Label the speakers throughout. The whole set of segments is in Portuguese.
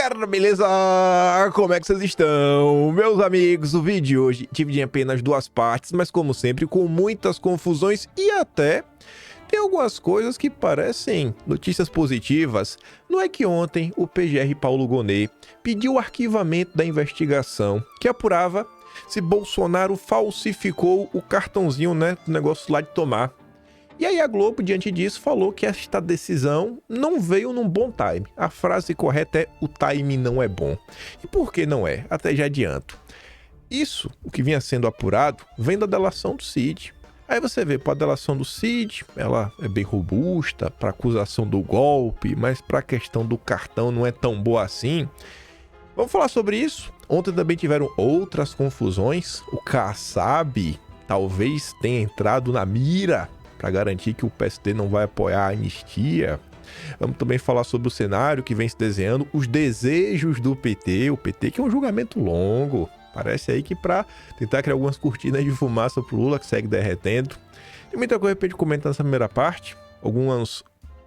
Speaker 1: Galera, beleza? Como é que vocês estão? Meus amigos, o vídeo de hoje divide em apenas duas partes, mas como sempre, com muitas confusões e até tem algumas coisas que parecem notícias positivas. Não é que ontem o PGR Paulo Gonet pediu o arquivamento da investigação que apurava se Bolsonaro falsificou o cartãozinho, do negócio lá de tomar. E aí a Globo, diante disso, falou que esta decisão não veio num bom time. A frase correta é: o time não é bom. E por que não é? Até já adianto. Isso, o que vinha sendo apurado, vem da delação do Cid. Aí você vê, para a delação do Cid, ela é bem robusta, para acusação do golpe, mas para a questão do cartão não é tão boa assim. Vamos falar sobre isso. Ontem também tiveram outras confusões. O Kassab talvez tenha entrado na mira para garantir que o PSD não vai apoiar a anistia. Vamos também falar sobre o cenário que vem se desenhando, os desejos do PT, o PT que é um julgamento longo. Parece aí que para tentar criar algumas cortinas de fumaça pro Lula, que segue derretendo. Tem muita coisa pra gente comentar nessa primeira parte. Alguns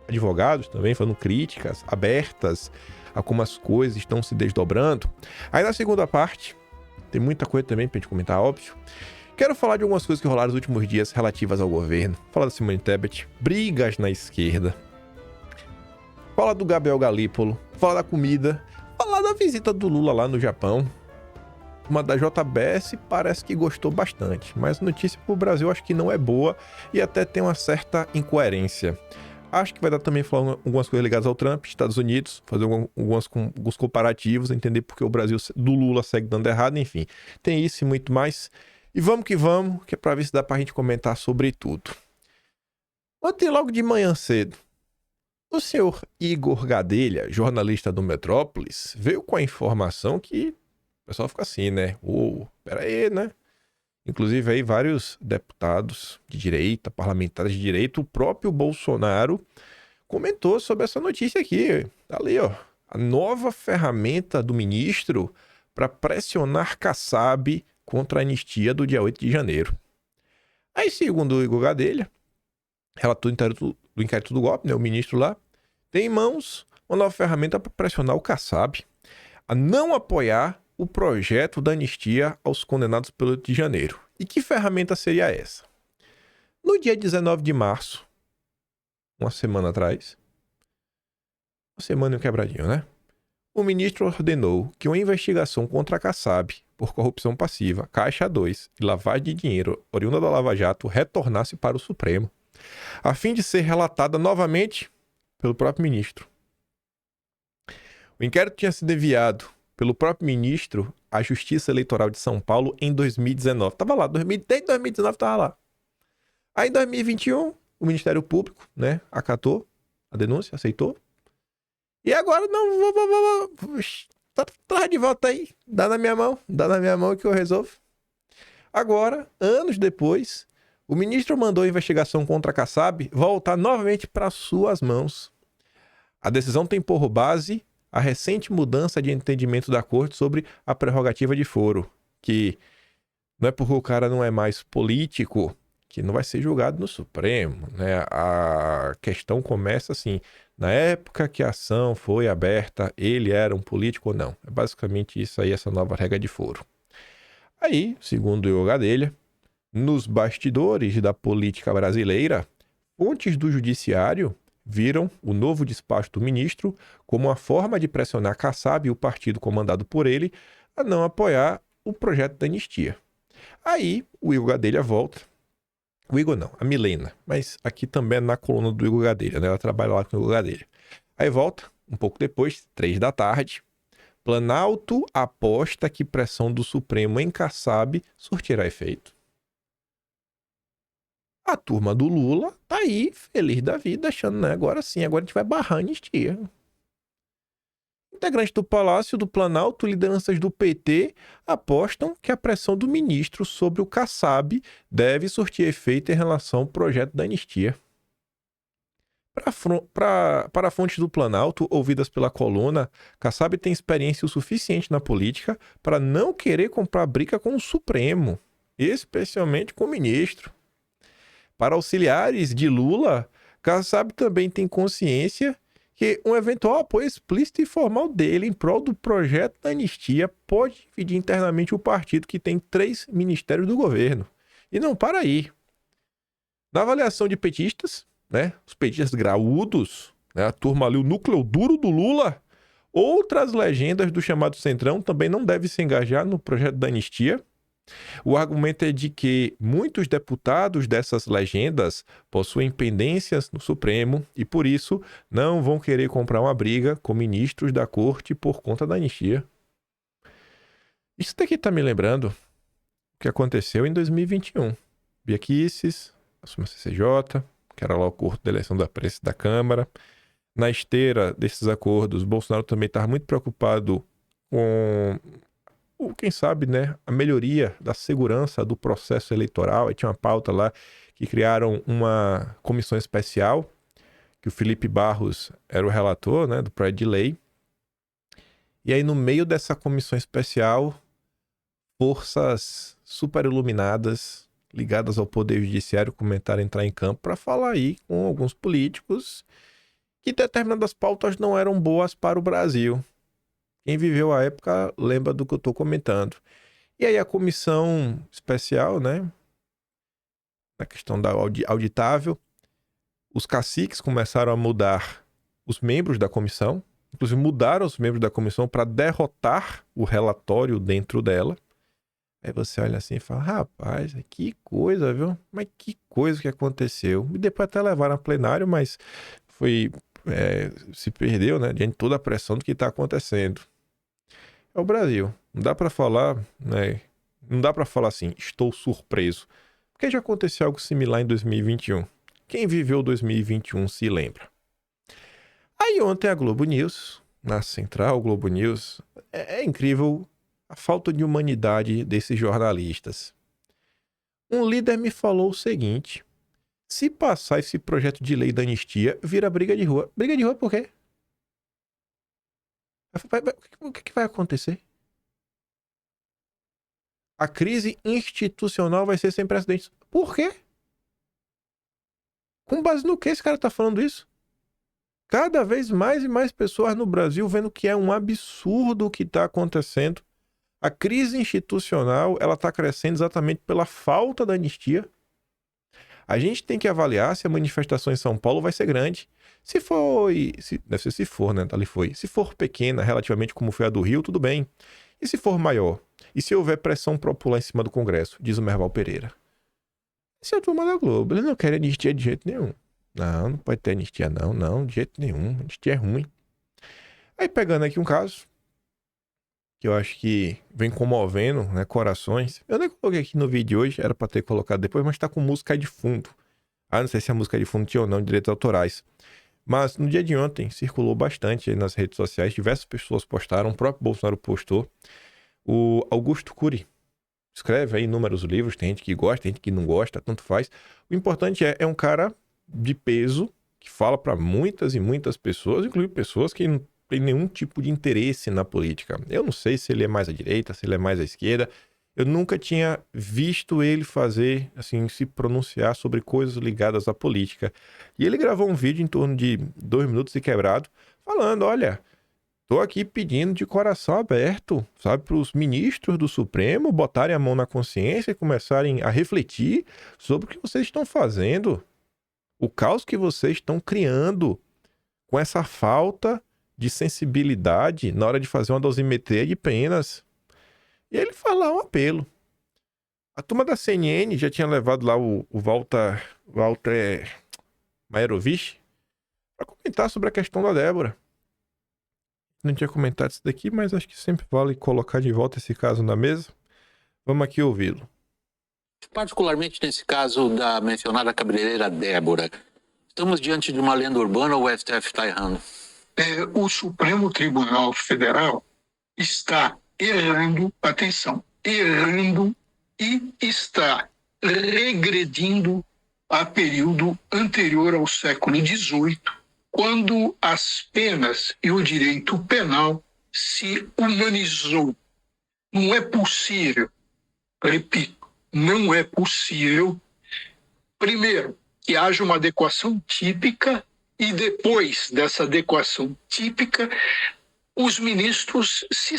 Speaker 1: advogados também falando críticas abertas a como as coisas estão se desdobrando. Aí na segunda parte, tem muita coisa também pra gente comentar, óbvio. Quero falar de algumas coisas que rolaram nos últimos dias relativas ao governo. Falar da Simone Tebet, brigas na esquerda. Falar do Gabriel Galípolo, falar da comida, falar da visita do Lula lá no Japão. Uma da JBS parece que gostou bastante, mas a notícia pro Brasil acho que não é boa e até tem uma certa incoerência. Acho que vai dar também falar algumas coisas ligadas ao Trump, Estados Unidos, fazer alguns comparativos, entender porque o Brasil do Lula segue dando errado, enfim. Tem isso e muito mais. E vamos, que é pra ver se dá pra gente comentar sobre tudo. Ontem, logo de manhã cedo, o senhor Igor Gadelha, jornalista do Metrópolis, veio com a informação que o pessoal fica assim, pera aí, Inclusive aí vários deputados de direita, parlamentares de direita, o próprio Bolsonaro comentou sobre essa notícia aqui. Tá ali, ó, a nova ferramenta do ministro para pressionar Kassab contra a anistia do dia 8 de janeiro. Aí, segundo o Igor Gadelha, relator do inquérito do golpe, o ministro lá, tem em mãos uma nova ferramenta para pressionar o Kassab a não apoiar o projeto da anistia aos condenados pelo 8 de janeiro. E que ferramenta seria essa? No dia 19 de março, uma semana atrás, uma semana e um quebradinho, o ministro ordenou que uma investigação contra a Kassab por corrupção passiva, Caixa 2 e lavagem de dinheiro oriunda da Lava Jato retornasse para o Supremo, a fim de ser relatada novamente pelo próprio ministro. O inquérito tinha sido enviado pelo próprio ministro à Justiça Eleitoral de São Paulo em 2019. Tava lá, desde 2019 tava lá. Aí em 2021, o Ministério Público, acatou a denúncia, aceitou. E agora, traz de volta aí, dá na minha mão que eu resolvo. Agora, anos depois, o ministro mandou a investigação contra a Kassab voltar novamente para suas mãos. A decisão tem por base a recente mudança de entendimento da corte sobre a prerrogativa de foro, que não é porque o cara não é mais político que não vai ser julgado no Supremo, A questão começa assim: na época que a ação foi aberta, ele era um político ou não? É basicamente isso aí, essa nova regra de foro. Aí, segundo o Gadelha, nos bastidores da política brasileira, fontes do judiciário viram o novo despacho do ministro como uma forma de pressionar Kassab e o partido comandado por ele a não apoiar o projeto da anistia. Aí, o Igor Gadelha volta. O Igor não, a Milena. Mas aqui também é na coluna do Igor Gadelha, Ela trabalha lá com o Igor Gadelha. Aí volta, um pouco depois, 3 da tarde. Planalto aposta que pressão do Supremo em Kassab surtirá efeito. A turma do Lula tá aí, feliz da vida, achando, agora sim, agora a gente vai barrar a anistia. Integrantes do Palácio do Planalto, lideranças do PT, apostam que a pressão do ministro sobre o Kassab deve surtir efeito em relação ao projeto da anistia. Para fontes do Planalto, ouvidas pela coluna, Kassab tem experiência o suficiente na política para não querer comprar briga com o Supremo, especialmente com o ministro. Para auxiliares de Lula, Kassab também tem consciência que um eventual apoio explícito e formal dele em prol do projeto da anistia pode dividir internamente o partido, que tem 3 ministérios do governo. E não para aí. Na avaliação de petistas, né, os petistas graúdos, né, a turma ali, o núcleo duro do Lula, outras legendas do chamado Centrão também não devem se engajar no projeto da anistia. O argumento é de que muitos deputados dessas legendas possuem pendências no Supremo e, por isso, não vão querer comprar uma briga com ministros da corte por conta da anistia. Isso daqui está me lembrando o que aconteceu em 2021. Bia Kicis assumiu a CCJ, que era lá o curso da eleição da presidência da Câmara. Na esteira desses acordos, Bolsonaro também estava muito preocupado com, quem sabe, né, a melhoria da segurança do processo eleitoral. Aí tinha uma pauta lá que criaram uma comissão especial, que o Felipe Barros era o relator, né, do projeto de lei. E aí, no meio dessa comissão especial, forças super iluminadas, ligadas ao Poder Judiciário, começaram a entrar em campo para falar aí com alguns políticos que determinadas pautas não eram boas para o Brasil. Quem viveu a época lembra do que eu estou comentando. E aí a comissão especial, né, na questão da auditável, os caciques começaram a mudar os membros da comissão, inclusive mudaram os membros da comissão para derrotar o relatório dentro dela. Aí você olha assim e fala, rapaz, que coisa, viu? Mas que coisa que aconteceu. E depois até levaram a plenário, mas foi... se perdeu, né, diante de toda a pressão do que está acontecendo. É o Brasil. Não dá para falar, né? Não dá para falar assim, estou surpreso. Porque já aconteceu algo similar em 2021. Quem viveu 2021 se lembra. Aí ontem a Globo News, na Central Globo News, é incrível a falta de humanidade desses jornalistas. Um líder me falou o seguinte: se passar esse projeto de lei da anistia, vira briga de rua. Briga de rua por quê? O que vai acontecer? A crise institucional vai ser sem precedentes. Por quê? Com base no que esse cara tá falando isso? Cada vez mais e mais pessoas no Brasil vendo que é um absurdo o que está acontecendo. A crise institucional, ela tá crescendo exatamente pela falta da anistia. A gente tem que avaliar se a manifestação em São Paulo vai ser grande. Se foi... deve ser se for, né? Ali foi. Se for pequena, relativamente como foi a do Rio, tudo bem. E se for maior? E se houver pressão popular em cima do Congresso? Diz o Merval Pereira. Esse é a turma da Globo. Eles não querem anistia de jeito nenhum. Não, não pode ter anistia não. Não, de jeito nenhum. Anistia é ruim. Aí pegando aqui um caso, que eu acho que vem comovendo, né, corações. Eu nem coloquei aqui no vídeo de hoje, era pra ter colocado depois, mas tá com música aí de fundo. Não sei se a música de fundo tinha ou não, direitos autorais. Mas no dia de ontem, circulou bastante aí nas redes sociais, diversas pessoas postaram, o próprio Bolsonaro postou. O Augusto Cury escreve aí inúmeros livros, tem gente que gosta, tem gente que não gosta, tanto faz. O importante é um cara de peso, que fala para muitas e muitas pessoas, inclusive pessoas que não tem nenhum tipo de interesse na política. Eu não sei se ele é mais à direita, se ele é mais à esquerda. Eu nunca tinha visto ele fazer, assim, se pronunciar sobre coisas ligadas à política. E ele gravou um vídeo em torno de 2 minutos e quebrado, falando, olha, tô aqui pedindo de coração aberto, sabe, para os ministros do Supremo botarem a mão na consciência e começarem a refletir sobre o que vocês estão fazendo. O caos que vocês estão criando com essa falta de sensibilidade na hora de fazer uma dosimetria de penas. E ele faz lá um apelo. A turma da CNN já tinha levado lá o Walter Maerovitch para comentar sobre a questão da Débora. Não tinha comentado isso daqui, mas acho que sempre vale colocar de volta esse caso na mesa. Vamos aqui ouvi-lo.
Speaker 2: Particularmente nesse caso da mencionada cabeleireira Débora, estamos diante de uma lenda urbana ou o STF está errando?
Speaker 3: O Supremo Tribunal Federal está errando, atenção, errando e está regredindo a período anterior ao século XVIII, quando as penas e o direito penal se humanizou. Não é possível, repito, não é possível, primeiro, que haja uma adequação típica E depois dessa adequação típica, os ministros se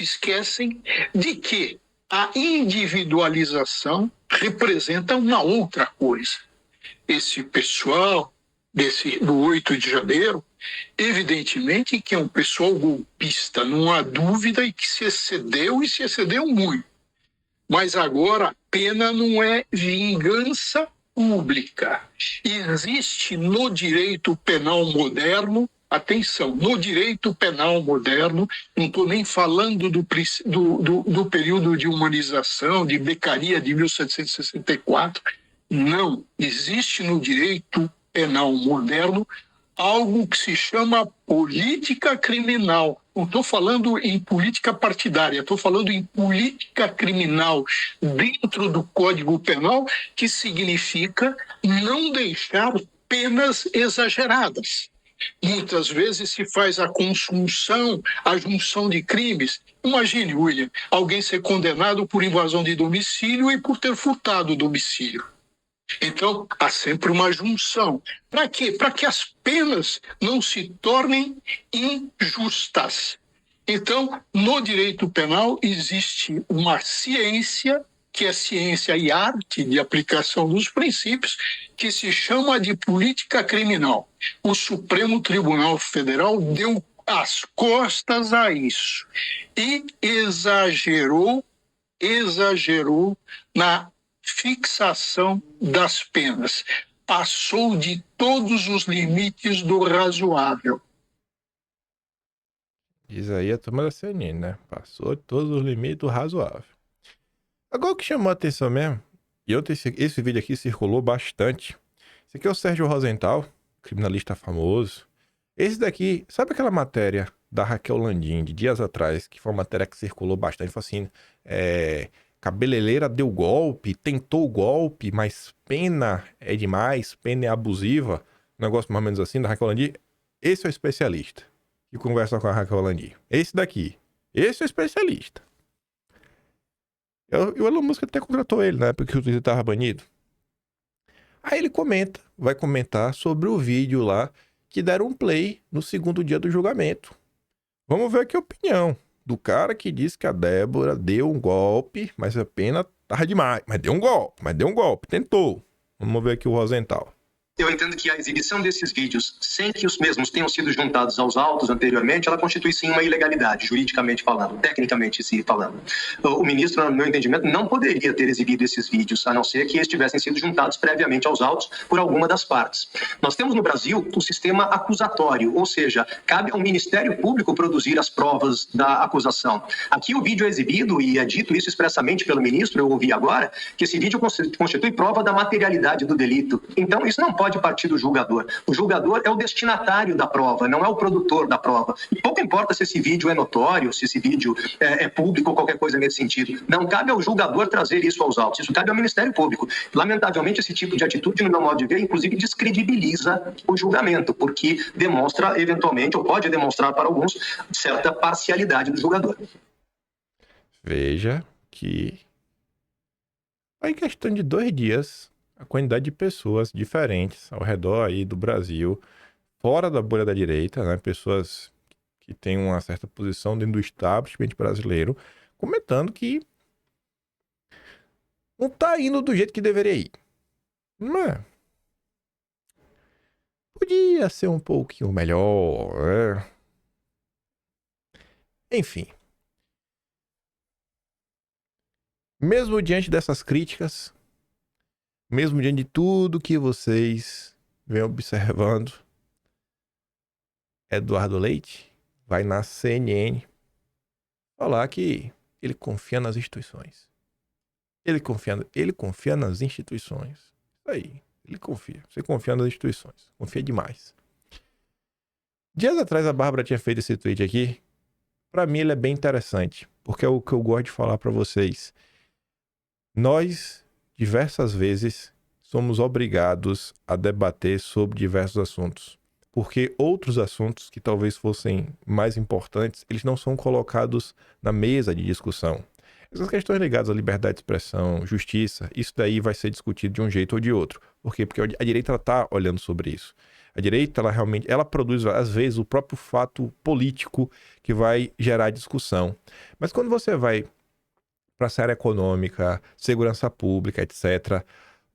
Speaker 3: esquecem de que a individualização representa uma outra coisa. Esse pessoal do 8 de janeiro, evidentemente que é um pessoal golpista, não há dúvida, e que se excedeu e se excedeu muito. Mas agora a pena não é vingança pública. Existe no direito penal moderno, atenção, no direito penal moderno, não estou nem falando do período de humanização, de Beccaria de 1764, não, existe no direito penal moderno algo que se chama política criminal. Não estou falando em política partidária, estou falando em política criminal dentro do Código Penal, que significa não deixar penas exageradas. Muitas vezes se faz a junção de crimes. Imagine, William, alguém ser condenado por invasão de domicílio e por ter furtado o domicílio. Então, há sempre uma junção. Para quê? Para que as penas não se tornem injustas. Então, no direito penal, existe uma ciência, que é ciência e arte de aplicação dos princípios, que se chama de política criminal. O Supremo Tribunal Federal deu as costas a isso e exagerou na fixação das penas. Passou de todos os limites do razoável.
Speaker 1: Diz aí a turma da CNN, né? Passou de todos os limites do razoável. Agora o que chamou a atenção mesmo, e esse vídeo aqui circulou bastante. Esse aqui é o Sérgio Rosenthal, criminalista famoso. Esse daqui, sabe aquela matéria da Raquel Landim, de dias atrás, que foi uma matéria que circulou bastante, foi assim, cabeleireira deu golpe, tentou o golpe, mas pena é demais, pena é abusiva, um negócio mais ou menos assim, da Raquel Landim. Esse é o especialista que conversa com a Raquel Landim. Esse daqui. Esse é o especialista. E o Elon Musk até contratou ele, né? Porque o Twitter estava banido. Aí ele vai comentar sobre o vídeo lá que deram um play no segundo dia do julgamento. Vamos ver aqui a opinião do cara que disse que a Débora deu um golpe, mas a pena tava demais. Mas deu um golpe, tentou. Vamos ver aqui o Rosenthal.
Speaker 4: Eu entendo que a exibição desses vídeos, sem que os mesmos tenham sido juntados aos autos anteriormente, ela constitui sim uma ilegalidade, juridicamente falando, tecnicamente se falando. O ministro, no meu entendimento, não poderia ter exibido esses vídeos, a não ser que eles tivessem sido juntados previamente aos autos por alguma das partes. Nós temos no Brasil o sistema acusatório, ou seja, cabe ao Ministério Público produzir as provas da acusação. Aqui o vídeo é exibido, e é dito isso expressamente pelo ministro, eu ouvi agora, que esse vídeo constitui prova da materialidade do delito. Então, isso não pode partir do julgador. O julgador é o destinatário da prova, não é o produtor da prova. E pouco importa se esse vídeo é notório, se esse vídeo é público ou qualquer coisa nesse sentido. Não cabe ao julgador trazer isso aos autos. Isso cabe ao Ministério Público. Lamentavelmente, esse tipo de atitude, no meu modo de ver, inclusive descredibiliza o julgamento, porque demonstra, eventualmente, ou pode demonstrar para alguns, certa parcialidade do julgador.
Speaker 1: Veja que em questão de 2 dias, a quantidade de pessoas diferentes ao redor aí do Brasil, fora da bolha da direita, né? Pessoas que têm uma certa posição dentro do establishment brasileiro, comentando que não tá indo do jeito que deveria ir. Mas podia ser um pouquinho melhor, né? Enfim. Mesmo diante dessas críticas, mesmo diante de tudo que vocês vêm observando, Eduardo Leite vai na CNN falar que ele confia nas instituições. Ele confia nas instituições. Isso aí, ele confia. Você confia nas instituições. Confia demais. Dias atrás a Bárbara tinha feito esse tweet aqui. Pra mim ele é bem interessante, porque é o que eu gosto de falar pra vocês. Nós, diversas vezes, somos obrigados a debater sobre diversos assuntos. Porque outros assuntos que talvez fossem mais importantes, eles não são colocados na mesa de discussão. Essas questões ligadas à liberdade de expressão, justiça, isso daí vai ser discutido de um jeito ou de outro. Por quê? Porque a direita está olhando sobre isso. A direita, ela realmente, ela produz, às vezes, o próprio fato político que vai gerar discussão. Mas quando você vai para a área econômica, segurança pública, etc.,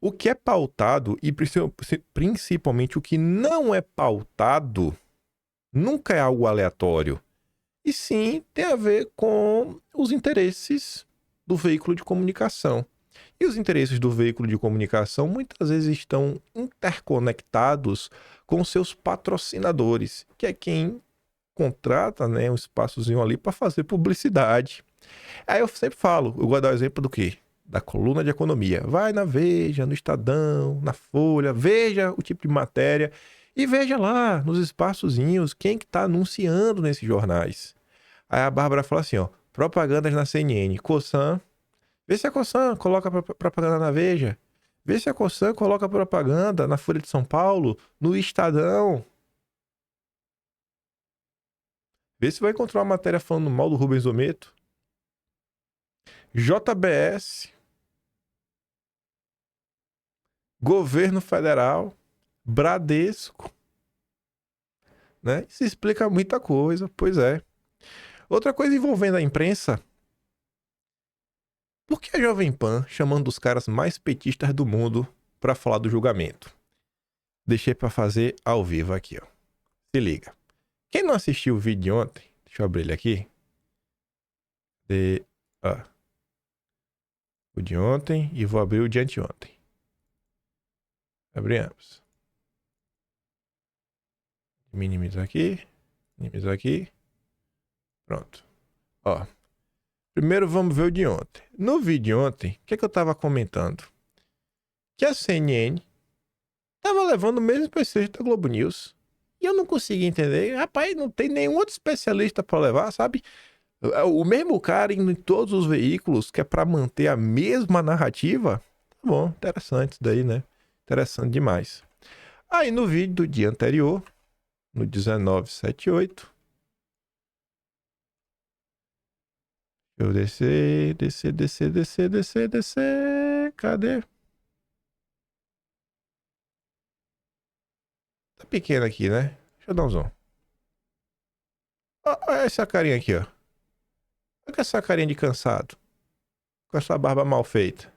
Speaker 1: o que é pautado, e principalmente o que não é pautado, nunca é algo aleatório. E sim, tem a ver com os interesses do veículo de comunicação. E os interesses do veículo de comunicação muitas vezes estão interconectados com seus patrocinadores, que é quem contrata, né, um espaçozinho ali para fazer publicidade. Aí eu sempre falo, eu gosto de dar o exemplo do quê? Da coluna de economia. Vai na Veja, no Estadão, na Folha, veja o tipo de matéria e veja lá nos espaçozinhos quem que tá anunciando nesses jornais. Aí a Bárbara fala assim, ó, propagandas na CNN, Cosan, vê se a Cosan coloca propaganda na Veja, vê se a Cosan coloca propaganda na Folha de São Paulo, no Estadão. Vê se vai encontrar uma matéria falando mal do Rubens Ometo. JBS, Governo Federal, Bradesco, né? Isso explica muita coisa, pois é. Outra coisa envolvendo a imprensa, por que a Jovem Pan chamando os caras mais petistas do mundo para falar do julgamento? Deixei para fazer ao vivo aqui, ó. Se liga. Quem não assistiu o vídeo de ontem, deixa eu abrir ele aqui. O de ontem e vou abrir o de anteontem. Abrir ambos. Minimizar aqui. Minimizar aqui. Pronto. Ó. Primeiro vamos ver o de ontem. No vídeo de ontem, o que eu tava comentando? Que a CNN tava levando o mesmo especialista da Globo News. E eu não consegui entender. Rapaz, não tem nenhum outro especialista para levar, sabe? O mesmo cara indo em todos os veículos, que é para manter a mesma narrativa. Tá bom, interessante isso daí, né? Interessante demais. Aí no vídeo do dia anterior, no 1978, eu descer. Cadê? Tá pequeno aqui, né? Deixa eu dar um zoom. Olha essa carinha aqui, ó. Olha essa carinha de cansado. Com essa barba mal feita.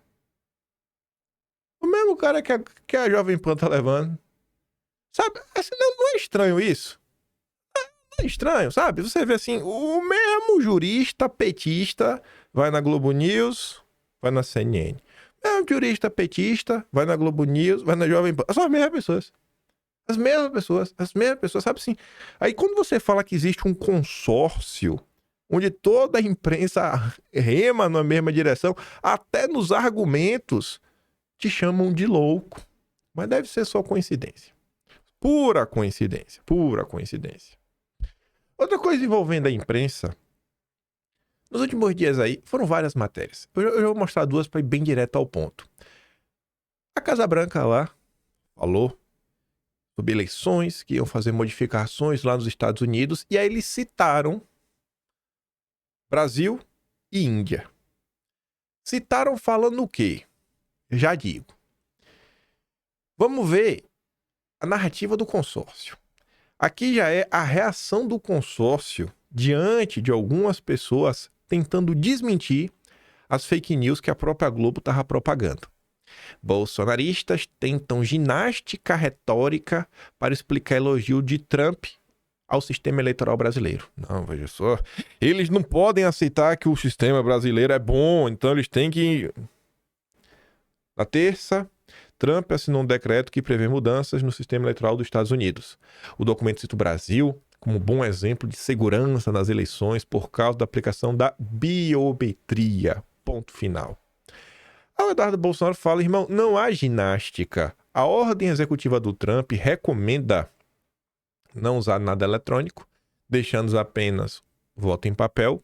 Speaker 1: O mesmo cara que a Jovem Pan tá levando. Sabe? Não é estranho isso? Não é estranho, sabe? Você vê assim, o mesmo jurista petista vai na Globo News, vai na CNN. O mesmo jurista petista vai na Globo News, vai na Jovem Pan. São as mesmas pessoas. As mesmas pessoas, sabe assim? Aí quando você fala que existe um consórcio onde toda a imprensa rema na mesma direção, até nos argumentos, te chamam de louco. Mas deve ser só coincidência. Pura coincidência. Outra coisa envolvendo a imprensa, nos últimos dias aí, foram várias matérias. Eu vou mostrar duas para ir bem direto ao ponto. A Casa Branca lá falou sobre eleições, que iam fazer modificações lá nos Estados Unidos, e aí eles citaram Brasil e Índia. Citaram falando o quê? Eu já digo. Vamos ver a narrativa do consórcio. Aqui já é a reação do consórcio diante de algumas pessoas tentando desmentir as fake news que a própria Globo estava propagando. Bolsonaristas tentam ginástica retórica para explicar elogio de Trump ao sistema eleitoral brasileiro. Não, veja só. Eles não podem aceitar que o sistema brasileiro é bom, então eles têm que... Na terça, Trump assinou um decreto que prevê mudanças no sistema eleitoral dos Estados Unidos. O documento cita o Brasil como um bom exemplo de segurança nas eleições por causa da aplicação da biometria. Ponto final. O Eduardo Bolsonaro fala, irmão, não há ginástica. A ordem executiva do Trump recomenda não usar nada eletrônico, deixando apenas voto em papel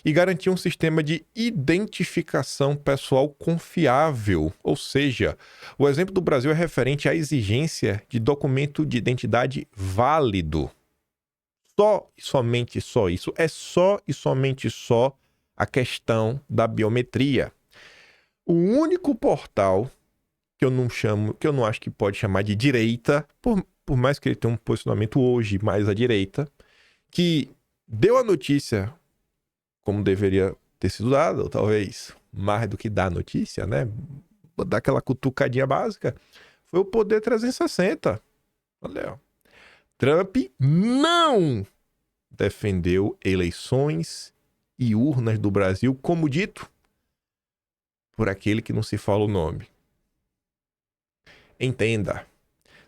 Speaker 1: e garantir um sistema de identificação pessoal confiável. Ou seja, o exemplo do Brasil é referente à exigência de documento de identidade válido. Só e somente só isso. É só e somente só a questão da biometria. O único portal que eu não acho que pode chamar de direita, por mais que ele tenha um posicionamento hoje mais à direita, que deu a notícia como deveria ter sido dada, ou talvez mais do que dar a notícia, né? Dar aquela cutucadinha básica, foi o Poder 360. Olha, ó. Trump não defendeu eleições e urnas do Brasil, como dito por aquele que não se fala o nome. Entenda,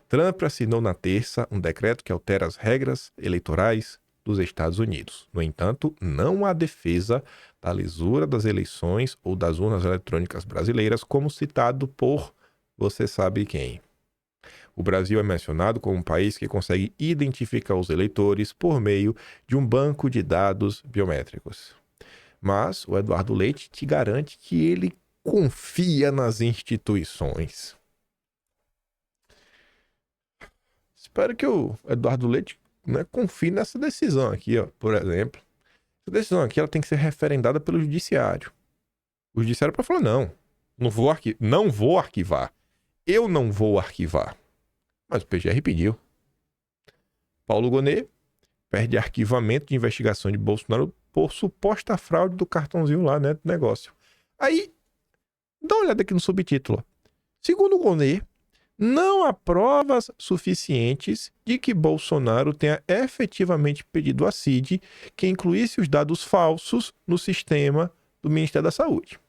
Speaker 1: Trump assinou na terça um decreto que altera as regras eleitorais dos Estados Unidos. No entanto, não há defesa da lisura das eleições ou das urnas eletrônicas brasileiras, como citado por você sabe quem. O Brasil é mencionado como um país que consegue identificar os eleitores por meio de um banco de dados biométricos. Mas o Eduardo Leite te garante que ele confia nas instituições. Espero que o Eduardo Leite, né, confie nessa decisão aqui, ó, por exemplo. Essa decisão aqui ela tem que ser referendada pelo judiciário. O judiciário pode falar, não vou arquivar. Eu não vou arquivar. Mas o PGR pediu. Paulo Gonet perde arquivamento de investigação de Bolsonaro por suposta fraude do cartãozinho lá, né, do negócio. Aí, dá uma olhada aqui no subtítulo. Segundo o Gonet, não há provas suficientes de que Bolsonaro tenha efetivamente pedido à CID que incluísse os dados falsos no sistema do Ministério da Saúde.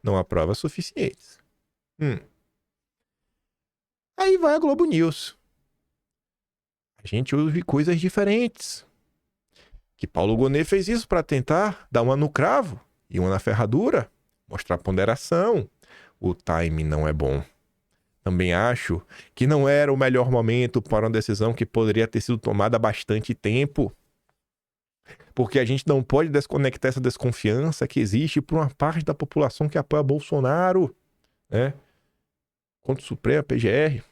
Speaker 1: Não há provas suficientes. Aí vai a Globo News. A gente ouve coisas diferentes. Que Paulo Gonet fez isso para tentar dar uma no cravo e uma na ferradura, mostrar ponderação. O time não é bom. Também acho que não era o melhor momento para uma decisão que poderia ter sido tomada há bastante tempo. Porque a gente não pode desconectar essa desconfiança que existe por uma parte da população que apoia Bolsonaro, né? Contra o Supremo, a PGR.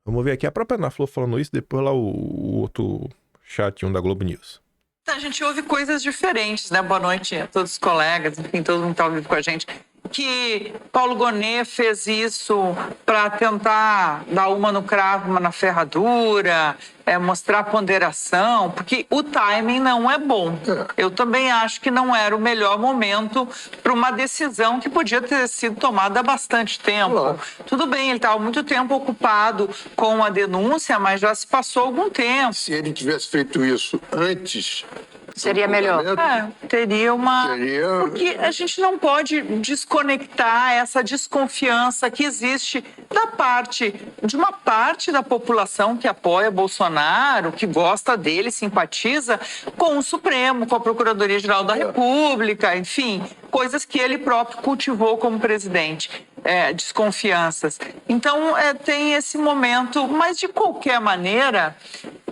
Speaker 1: Vamos ver aqui a própria Ana Flor falando isso, depois lá o outro chatinho da Globo News.
Speaker 5: A gente ouve coisas diferentes, né? Boa noite a todos os colegas, enfim, todo mundo que está ao vivo com a gente. Que Paulo Gonet fez isso para tentar dar uma no cravo, uma na ferradura, mostrar ponderação, porque o timing não é bom. Eu também acho que não era o melhor momento para uma decisão que podia ter sido tomada há bastante tempo. Tudo bem, ele estava muito tempo ocupado com a denúncia, mas já se passou algum tempo.
Speaker 3: Se ele tivesse feito isso antes...
Speaker 6: Seria melhor.
Speaker 5: Teria uma... Porque a gente não pode desconectar essa desconfiança que existe de uma parte da população que apoia Bolsonaro, que gosta dele, simpatiza, com o Supremo, com a Procuradoria-Geral da República, enfim, coisas que ele próprio cultivou como presidente. Desconfianças. Então, tem esse momento, mas de qualquer maneira,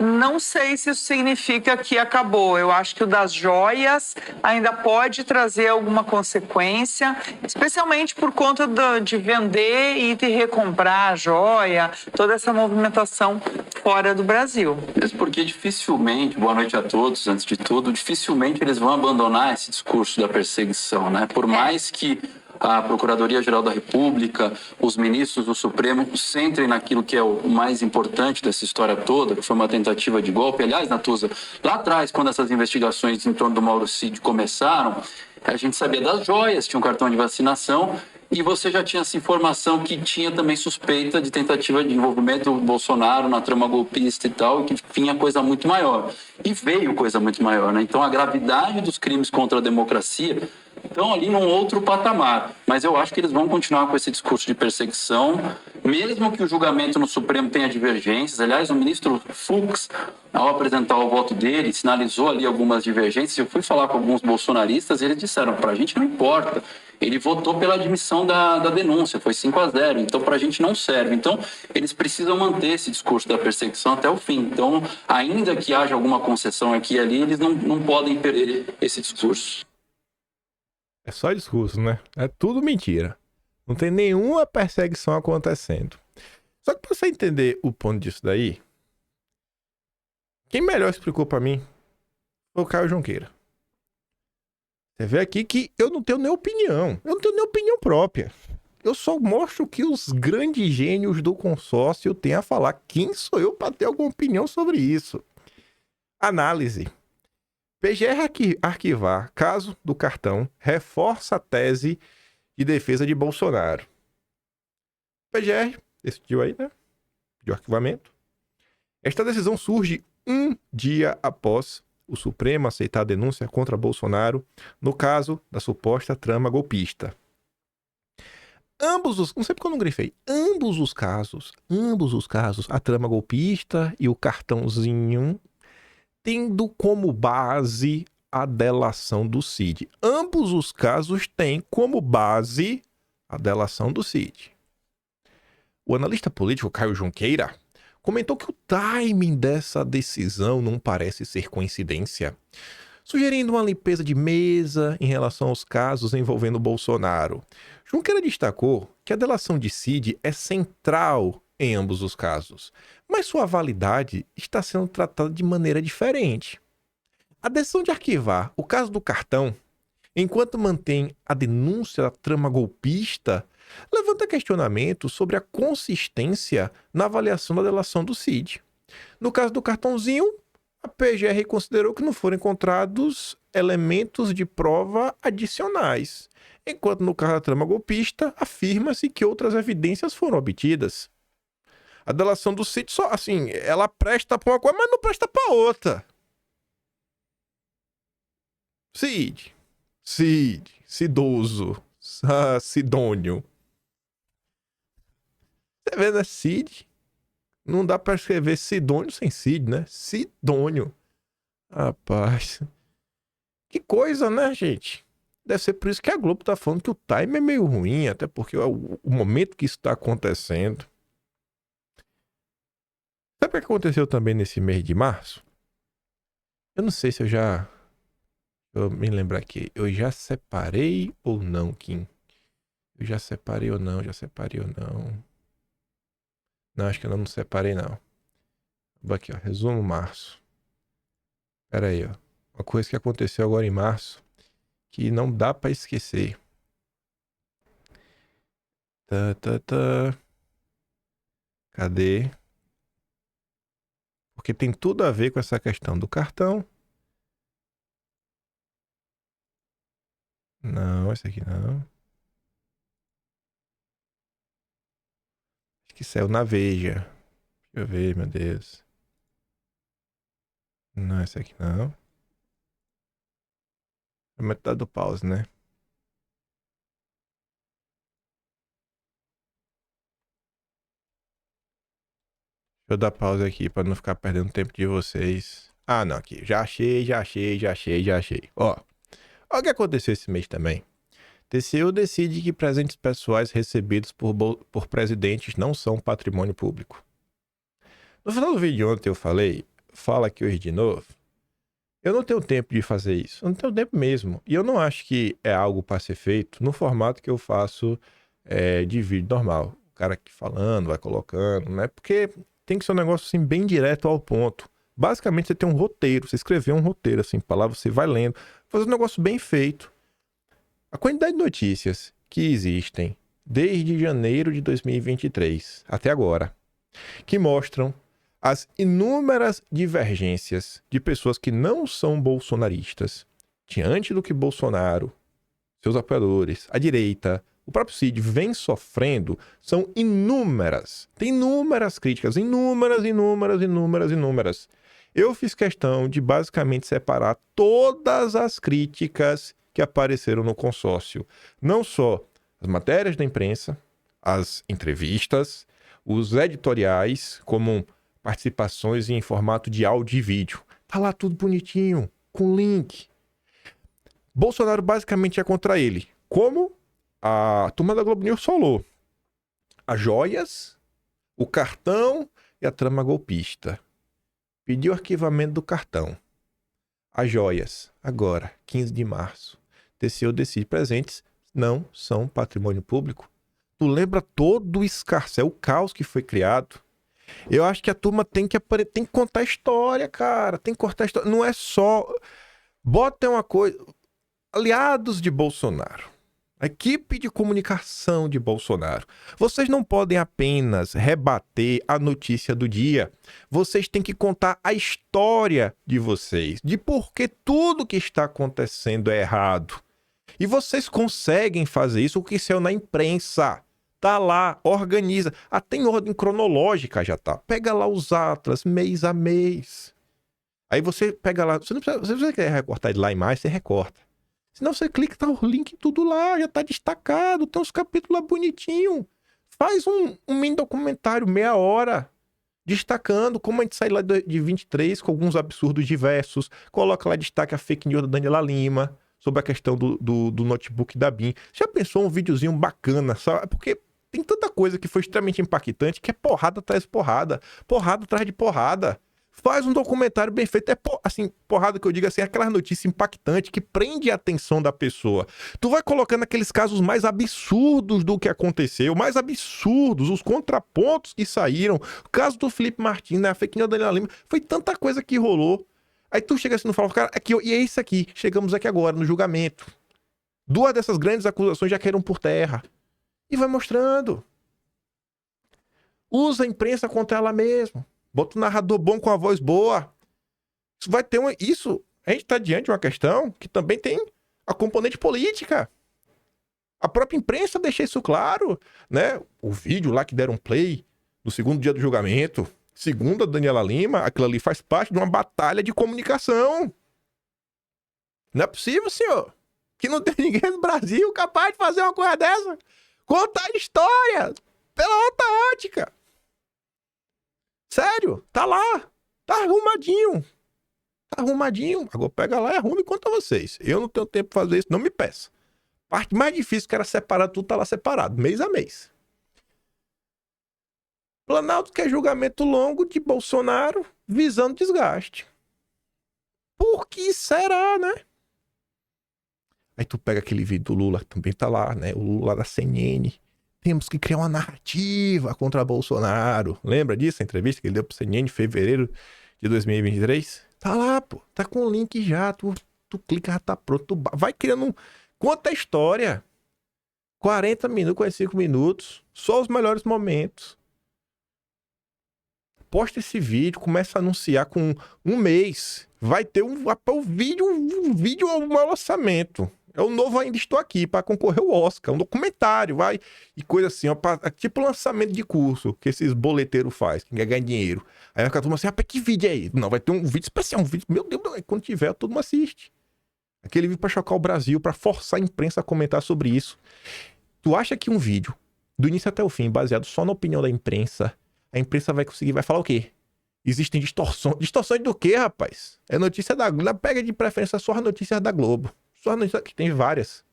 Speaker 5: não sei se isso significa que acabou. Eu acho que o das joias ainda pode trazer alguma consequência, especialmente por conta de vender e de recomprar a joia, toda essa movimentação fora do Brasil.
Speaker 7: Mesmo porque dificilmente, boa noite a todos, antes de tudo, dificilmente eles vão abandonar esse discurso da perseguição, né? Por mais que a Procuradoria-Geral da República, os ministros do Supremo centrem naquilo que é o mais importante dessa história toda, que foi uma tentativa de golpe. Aliás, Natuza, lá atrás, quando essas investigações em torno do Mauro Cid começaram, a gente sabia das joias, tinha um cartão de vacinação, e você já tinha essa informação que tinha também suspeita de tentativa de envolvimento do Bolsonaro na trama golpista e tal, e que vinha coisa muito maior. E veio coisa muito maior, né? Então, a gravidade dos crimes contra a democracia estão ali num outro patamar. Mas eu acho que eles vão continuar com esse discurso de perseguição, mesmo que o julgamento no Supremo tenha divergências. Aliás, o ministro Fux, ao apresentar o voto dele, sinalizou ali algumas divergências. Eu fui falar com alguns bolsonaristas e eles disseram, para a gente não importa. Ele votou pela admissão da denúncia, foi 5-0, então para a gente não serve. Então, eles precisam manter esse discurso da perseguição até o fim. Então, ainda que haja alguma concessão aqui e ali, eles não podem perder esse discurso.
Speaker 1: É só discurso, né? É tudo mentira. Não tem nenhuma perseguição acontecendo. Só que pra você entender o ponto disso daí, quem melhor explicou pra mim foi o Caio Junqueira. Você vê aqui que eu não tenho nem opinião. Eu não tenho nem opinião própria. Eu só mostro o que os grandes gênios do consórcio têm a falar. Quem sou eu para ter alguma opinião sobre isso? Análise. PGR arquivar caso do cartão reforça a tese de defesa de Bolsonaro. PGR decidiu aí, né? De arquivamento. Esta decisão surge um dia após o Supremo aceitar a denúncia contra Bolsonaro no caso da suposta trama golpista. Não sei porque eu não grifei. Ambos os casos, a trama golpista e o cartãozinho, tendo como base a delação do Cid. Ambos os casos têm como base a delação do Cid. O analista político Caio Junqueira comentou que o timing dessa decisão não parece ser coincidência, sugerindo uma limpeza de mesa em relação aos casos envolvendo Bolsonaro. Junqueira destacou que a delação de Cid é central em ambos os casos, mas sua validade está sendo tratada de maneira diferente. A decisão de arquivar o caso do cartão, enquanto mantém a denúncia da trama golpista, levanta questionamentos sobre a consistência na avaliação da delação do Cid. No caso do cartãozinho, a PGR considerou que não foram encontrados elementos de prova adicionais, enquanto no caso da trama golpista, afirma-se que outras evidências foram obtidas. A delação do Cid só, assim, ela presta para uma coisa, mas não presta para outra. Cidoso, Sidônio. Você vê, né? Cid. Não dá pra escrever Sidônio sem Cid, né? Sidônio. Rapaz. Que coisa, né, gente? Deve ser por isso que a Globo tá falando que o time é meio ruim, até porque o momento que isso tá acontecendo. Sabe o que aconteceu também nesse mês de março? Eu não sei se eu me lembro aqui. Eu já separei ou não, Kim? Eu já separei ou não? Não, acho que eu não separei, não. Vou aqui, ó. Resumo março. Pera aí, ó. Uma coisa que aconteceu agora em março que não dá pra esquecer. Cadê? Porque tem tudo a ver com essa questão do cartão. Não, esse aqui não. Acho que saiu na Veja. Deixa eu ver, meu Deus. Não, esse aqui não. É metade do pause, né? Deixa eu dar pausa aqui pra não ficar perdendo tempo de vocês. Ah, não, aqui. Já achei. Ó o que aconteceu esse mês também. TCU decide que presentes pessoais recebidos por presidentes não são patrimônio público. No final do vídeo de ontem eu falei, fala aqui hoje de novo, eu não tenho tempo de fazer isso. Eu não tenho tempo mesmo. E eu não acho que é algo para ser feito no formato que eu faço de vídeo normal. O cara aqui falando, vai colocando, né? Porque tem que ser um negócio assim bem direto ao ponto. Basicamente você tem um roteiro, você escrever um roteiro assim, palavras, você vai lendo, fazer um negócio bem feito. A quantidade de notícias que existem desde janeiro de 2023 até agora, que mostram as inúmeras divergências de pessoas que não são bolsonaristas diante do que Bolsonaro, seus apoiadores, a direita, o próprio Cid vem sofrendo, são inúmeras. Tem inúmeras críticas, inúmeras. Eu fiz questão de basicamente separar todas as críticas que apareceram no consórcio. Não só as matérias da imprensa, as entrevistas, os editoriais, como participações em formato de áudio e vídeo. Tá lá tudo bonitinho, com link. Bolsonaro basicamente é contra ele. Como a turma da Globo News falou. As joias, o cartão e a trama golpista. Pediu arquivamento do cartão. As joias, agora, 15 de março. TCU decide presentes não são patrimônio público. Tu lembra todo o escarcéu, o caos que foi criado? Eu acho que a turma tem que contar a história, cara. Tem que cortar a história. Não é só... Bota uma coisa... Aliados de Bolsonaro, a equipe de comunicação de Bolsonaro, vocês não podem apenas rebater a notícia do dia. Vocês têm que contar a história de vocês, de por que tudo que está acontecendo é errado. E vocês conseguem fazer isso, o que saiu na imprensa. Tá lá, organiza. Até em ordem cronológica já tá. Pega lá os atlas, mês a mês. Aí você pega lá. Se você quer recortar de lá em mais, você recorta. Senão você clica, tá o link tudo lá, já tá destacado, tem uns capítulos lá bonitinho. Faz um mini documentário, meia hora, destacando como a gente sai lá de 23 com alguns absurdos diversos. Coloca lá, destaca a fake news da Daniela Lima sobre a questão do notebook da BIM. Já pensou um videozinho bacana, sabe? Porque tem tanta coisa que foi extremamente impactante que é porrada atrás de porrada, porrada atrás de porrada. Faz um documentário bem feito. Assim, porrada que eu digo assim, é aquela notícia impactante que prende a atenção da pessoa. Tu vai colocando aqueles casos mais absurdos do que aconteceu, mais absurdos, os contrapontos que saíram. O caso do Felipe Martins, né? A fake news da Daniela Lima. Foi tanta coisa que rolou. Aí tu chega assim no fala, cara, aqui, e é isso aqui. Chegamos aqui agora, no julgamento. 2 dessas grandes acusações já caíram por terra. E vai mostrando. Usa a imprensa contra ela mesma. Bota um narrador bom com a voz boa. Isso vai ter Isso, a gente está diante de uma questão que também tem a componente política. A própria imprensa deixa isso claro, né? O vídeo lá que deram play no segundo dia do julgamento, segundo a Daniela Lima, aquilo ali faz parte de uma batalha de comunicação. Não é possível, senhor, que não tem ninguém no Brasil capaz de fazer uma coisa dessa. Contar a história pela outra ótica. Sério, tá lá. Tá arrumadinho. Tá arrumadinho. Agora pega lá e arruma e conta a vocês. Eu não tenho tempo pra fazer isso, não me peça. Parte mais difícil que era separar tudo, tá lá separado, mês a mês. Planalto quer julgamento longo de Bolsonaro visando desgaste. Por que será, né? Aí tu pega aquele vídeo do Lula, também tá lá, né? O Lula da CNN. Temos que criar uma narrativa contra Bolsonaro. Lembra disso? A entrevista que ele deu pro CNN em fevereiro de 2023? Tá lá, pô. Tá com o link já. Tu clica, já tá pronto. Tu vai criando Conta a história. 40 minutos, 45 minutos. Só os melhores momentos. Posta esse vídeo, começa a anunciar com um mês. Vai ter um vídeo ao maior orçamento. É o novo Ainda Estou Aqui, para concorrer ao Oscar. Um documentário, vai. E coisa assim, ó, tipo lançamento de curso que esses boleteiros fazem, que quer ganhar dinheiro. Aí vai ficar todo mundo assim, rapaz, que vídeo é aí? Não, vai ter um vídeo especial, um vídeo, meu Deus, quando tiver, todo mundo assiste. Aquele vídeo para chocar o Brasil, para forçar a imprensa a comentar sobre isso. Tu acha que um vídeo, do início até o fim, baseado só na opinião da imprensa, a imprensa vai falar o quê? Existem distorções. Distorções do quê, rapaz? É notícia da Globo. Pega de preferência só as notícias da Globo. Só as notícias que tem várias.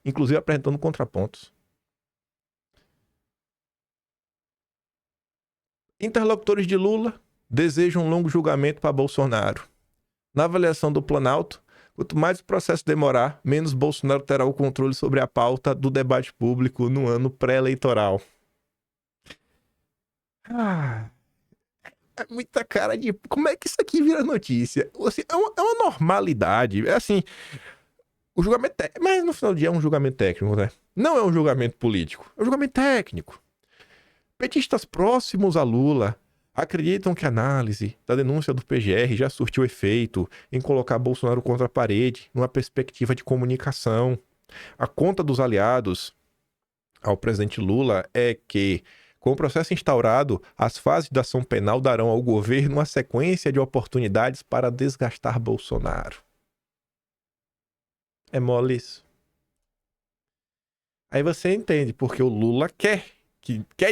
Speaker 1: Inclusive apresentando contrapontos. Interlocutores de Lula desejam um longo julgamento para Bolsonaro. Na avaliação do Planalto, quanto mais o processo demorar, menos Bolsonaro terá o controle sobre a pauta do debate público no ano pré-eleitoral. É muita cara de... Como é que isso aqui vira notícia? Assim, é uma normalidade. É assim... O julgamento... Mas no final do dia é um julgamento técnico, né? Não é um julgamento político. É um julgamento técnico. Petistas próximos a Lula acreditam que a análise da denúncia do PGR já surtiu efeito em colocar Bolsonaro contra a parede, numa perspectiva de comunicação. A conta dos aliados ao presidente Lula é que, com o processo instaurado, as fases da ação penal darão ao governo uma sequência de oportunidades para desgastar Bolsonaro. É mole isso. Aí você entende porque o Lula quer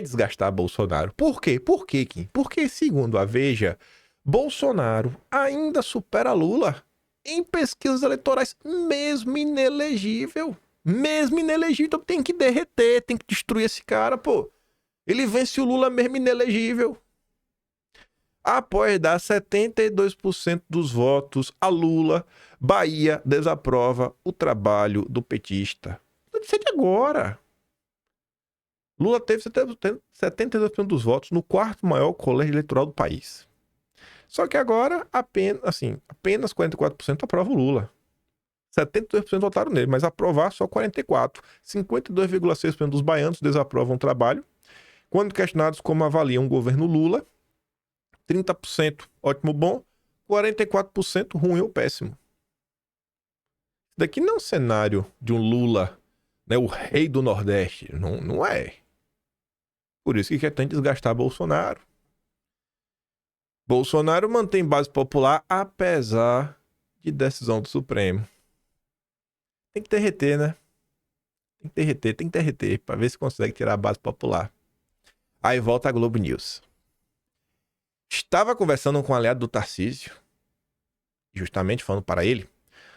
Speaker 1: desgastar Bolsonaro. Por quê? Por quê, Kim? Porque, segundo a Veja, Bolsonaro ainda supera Lula em pesquisas eleitorais, mesmo inelegível. Mesmo inelegível, então tem que derreter, tem que destruir esse cara, pô. Ele vence o Lula mesmo inelegível. Após dar 72% dos votos a Lula, Bahia desaprova o trabalho do petista. Isso é de agora. Lula teve 72% dos votos no quarto maior colégio eleitoral do país. Só que agora apenas 44% aprova o Lula. 72% votaram nele, mas aprovar só 44%. 52,6% dos baianos desaprovam o trabalho. Quando questionados como avaliam o governo Lula, 30% ótimo, bom, 44% ruim ou péssimo. Isso daqui não é um cenário de um Lula, né, o rei do Nordeste. Não é. Por isso que quer tanto desgastar Bolsonaro. Bolsonaro mantém base popular apesar de decisão do Supremo. Tem que derreter, né? Tem que derreter para ver se consegue tirar a base popular. Aí volta a Globo News. Estava conversando com um aliado do Tarcísio, justamente falando para ele.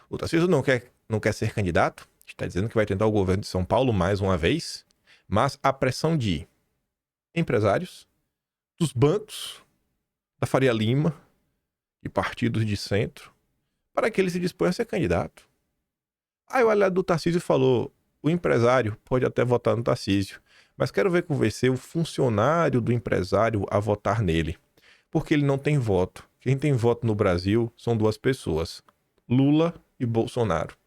Speaker 1: O Tarcísio não quer ser candidato, está dizendo que vai tentar o governo de São Paulo mais uma vez, mas a pressão de empresários, dos bancos, da Faria Lima, de partidos de centro, para que ele se disponha a ser candidato. Aí o aliado do Tarcísio falou, o empresário pode até votar no Tarcísio, mas quero ver convencer o funcionário do empresário a votar nele, porque ele não tem voto. Quem tem voto no Brasil são duas pessoas, Lula e Bolsonaro.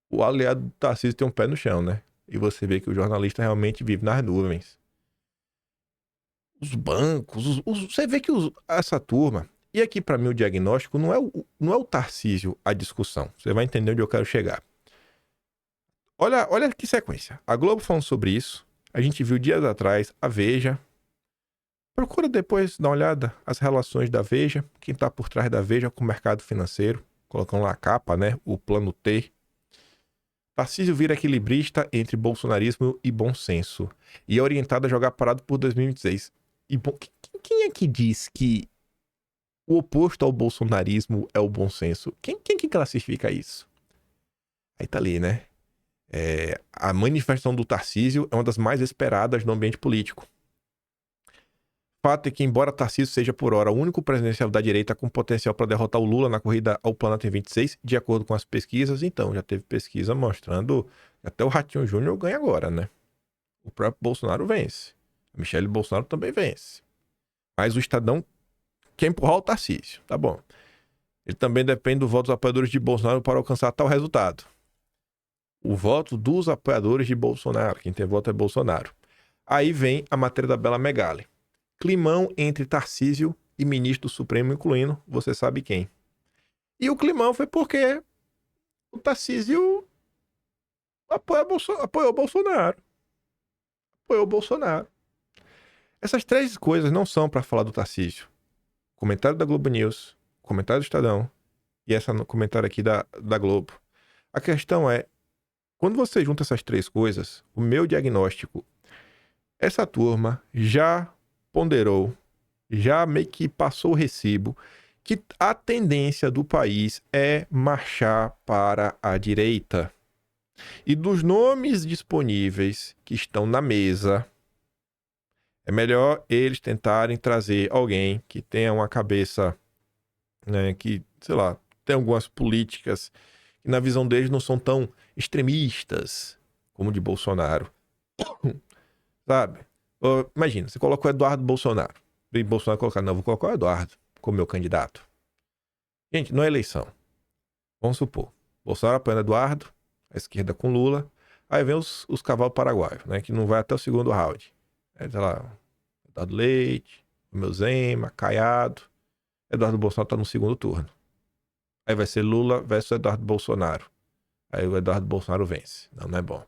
Speaker 1: O aliado do Tarcísio tem um pé no chão, né? E você vê que o jornalista realmente vive nas nuvens. Os bancos, você vê que essa turma... E aqui, para mim, o diagnóstico não é o Tarcísio a discussão. Você vai entender onde eu quero chegar. Olha que sequência. A Globo falando sobre isso. A gente viu dias atrás a Veja. Procura depois dar uma olhada as relações da Veja. Quem está por trás da Veja com o mercado financeiro. Colocando lá a capa, né? O plano T. Tarcísio vira equilibrista entre bolsonarismo e bom senso. E é orientado a jogar parado por 2026. E quem é que diz que o oposto ao bolsonarismo é o bom senso? Quem que classifica isso? Aí tá ali, né? A manifestação do Tarcísio é uma das mais esperadas no ambiente político. Fato é que, embora Tarcísio seja por hora o único presidencial da direita com potencial para derrotar o Lula na corrida ao Planalto em 26, de acordo com as pesquisas, então já teve pesquisa mostrando que até o Ratinho Júnior ganha agora, né? O próprio Bolsonaro vence. A Michelle Bolsonaro também vence. Mas o Estadão quer empurrar o Tarcísio, tá bom. Ele também depende do voto dos apoiadores de Bolsonaro para alcançar tal resultado. O voto dos apoiadores de Bolsonaro, quem tem voto é Bolsonaro. Aí vem a matéria da Bela Megali. Climão entre Tarcísio e ministro do Supremo, incluindo você sabe quem. E o climão foi porque o Tarcísio apoiou o Bolsonaro. Apoiou o Bolsonaro. Essas três coisas não são para falar do Tarcísio. Comentário da Globo News, comentário do Estadão e esse comentário aqui da Globo. A questão é, quando você junta essas três coisas, o meu diagnóstico, essa turma já ponderou, já meio que passou o recibo, que a tendência do país é marchar para a direita. E dos nomes disponíveis que estão na mesa, é melhor eles tentarem trazer alguém que tenha uma cabeça, né, que, sei lá, tem algumas políticas que na visão deles não são tão extremistas como de Bolsonaro. Sabe? Imagina, você coloca o Eduardo Bolsonaro. E Bolsonaro colocar, não, vou colocar o Eduardo como meu candidato. Gente, não é eleição. Vamos supor, Bolsonaro apoiando Eduardo, a esquerda com Lula, aí vem os cavalos paraguaios, né, que não vai até o segundo round. Aí tá lá, Eduardo Leite, Romeu Zema, Caiado. Eduardo Bolsonaro tá no segundo turno. Aí vai ser Lula versus Eduardo Bolsonaro. Aí o Eduardo Bolsonaro vence. Não é bom.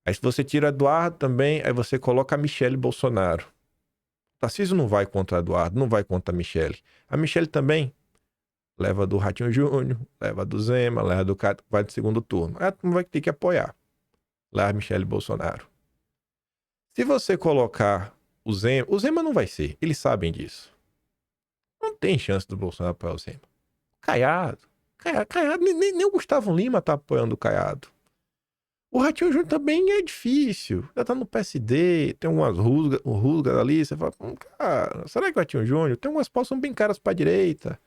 Speaker 1: Aí se você tira Eduardo também, aí você coloca a Michelle Bolsonaro. O Tarcísio não vai contra Eduardo, não vai contra a Michelle. A Michelle também leva do Ratinho Júnior, leva do Zema, leva do Caio, vai do segundo turno. Aí tu vai ter que apoiar. Lá a Michelle Bolsonaro. Se você colocar o Zema não vai ser, eles sabem disso. Não tem chance do Bolsonaro apoiar o Zema. Caiado, nem o Gustavo Lima tá apoiando o Caiado. O Ratinho Júnior também é difícil. Já tá no PSD, tem umas rusgas ali. Você fala, cara, será que o Ratinho Júnior tem umas postas bem caras pra direita?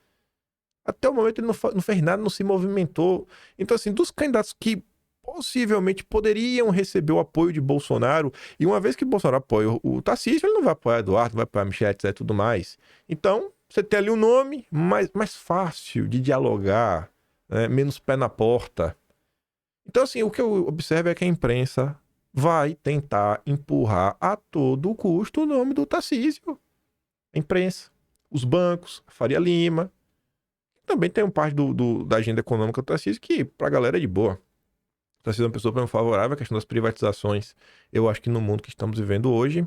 Speaker 1: Até o momento ele não fez nada, não se movimentou. Então, assim, dos candidatos que possivelmente poderiam receber o apoio de Bolsonaro, e uma vez que Bolsonaro apoia o Tarcísio, ele não vai apoiar Eduardo, vai apoiar Michelle, etc e tudo mais. Então, você tem ali um nome mais fácil de dialogar, menos pé na porta. Então, assim, o que eu observo é que a imprensa vai tentar empurrar a todo custo o nome do Tarcísio. A imprensa, os bancos, a Faria Lima. Também tem parte da agenda econômica do Tarcísio que pra galera é de boa. O Tarcísio é uma pessoa favorável à questão das privatizações. Eu acho que no mundo que estamos vivendo hoje,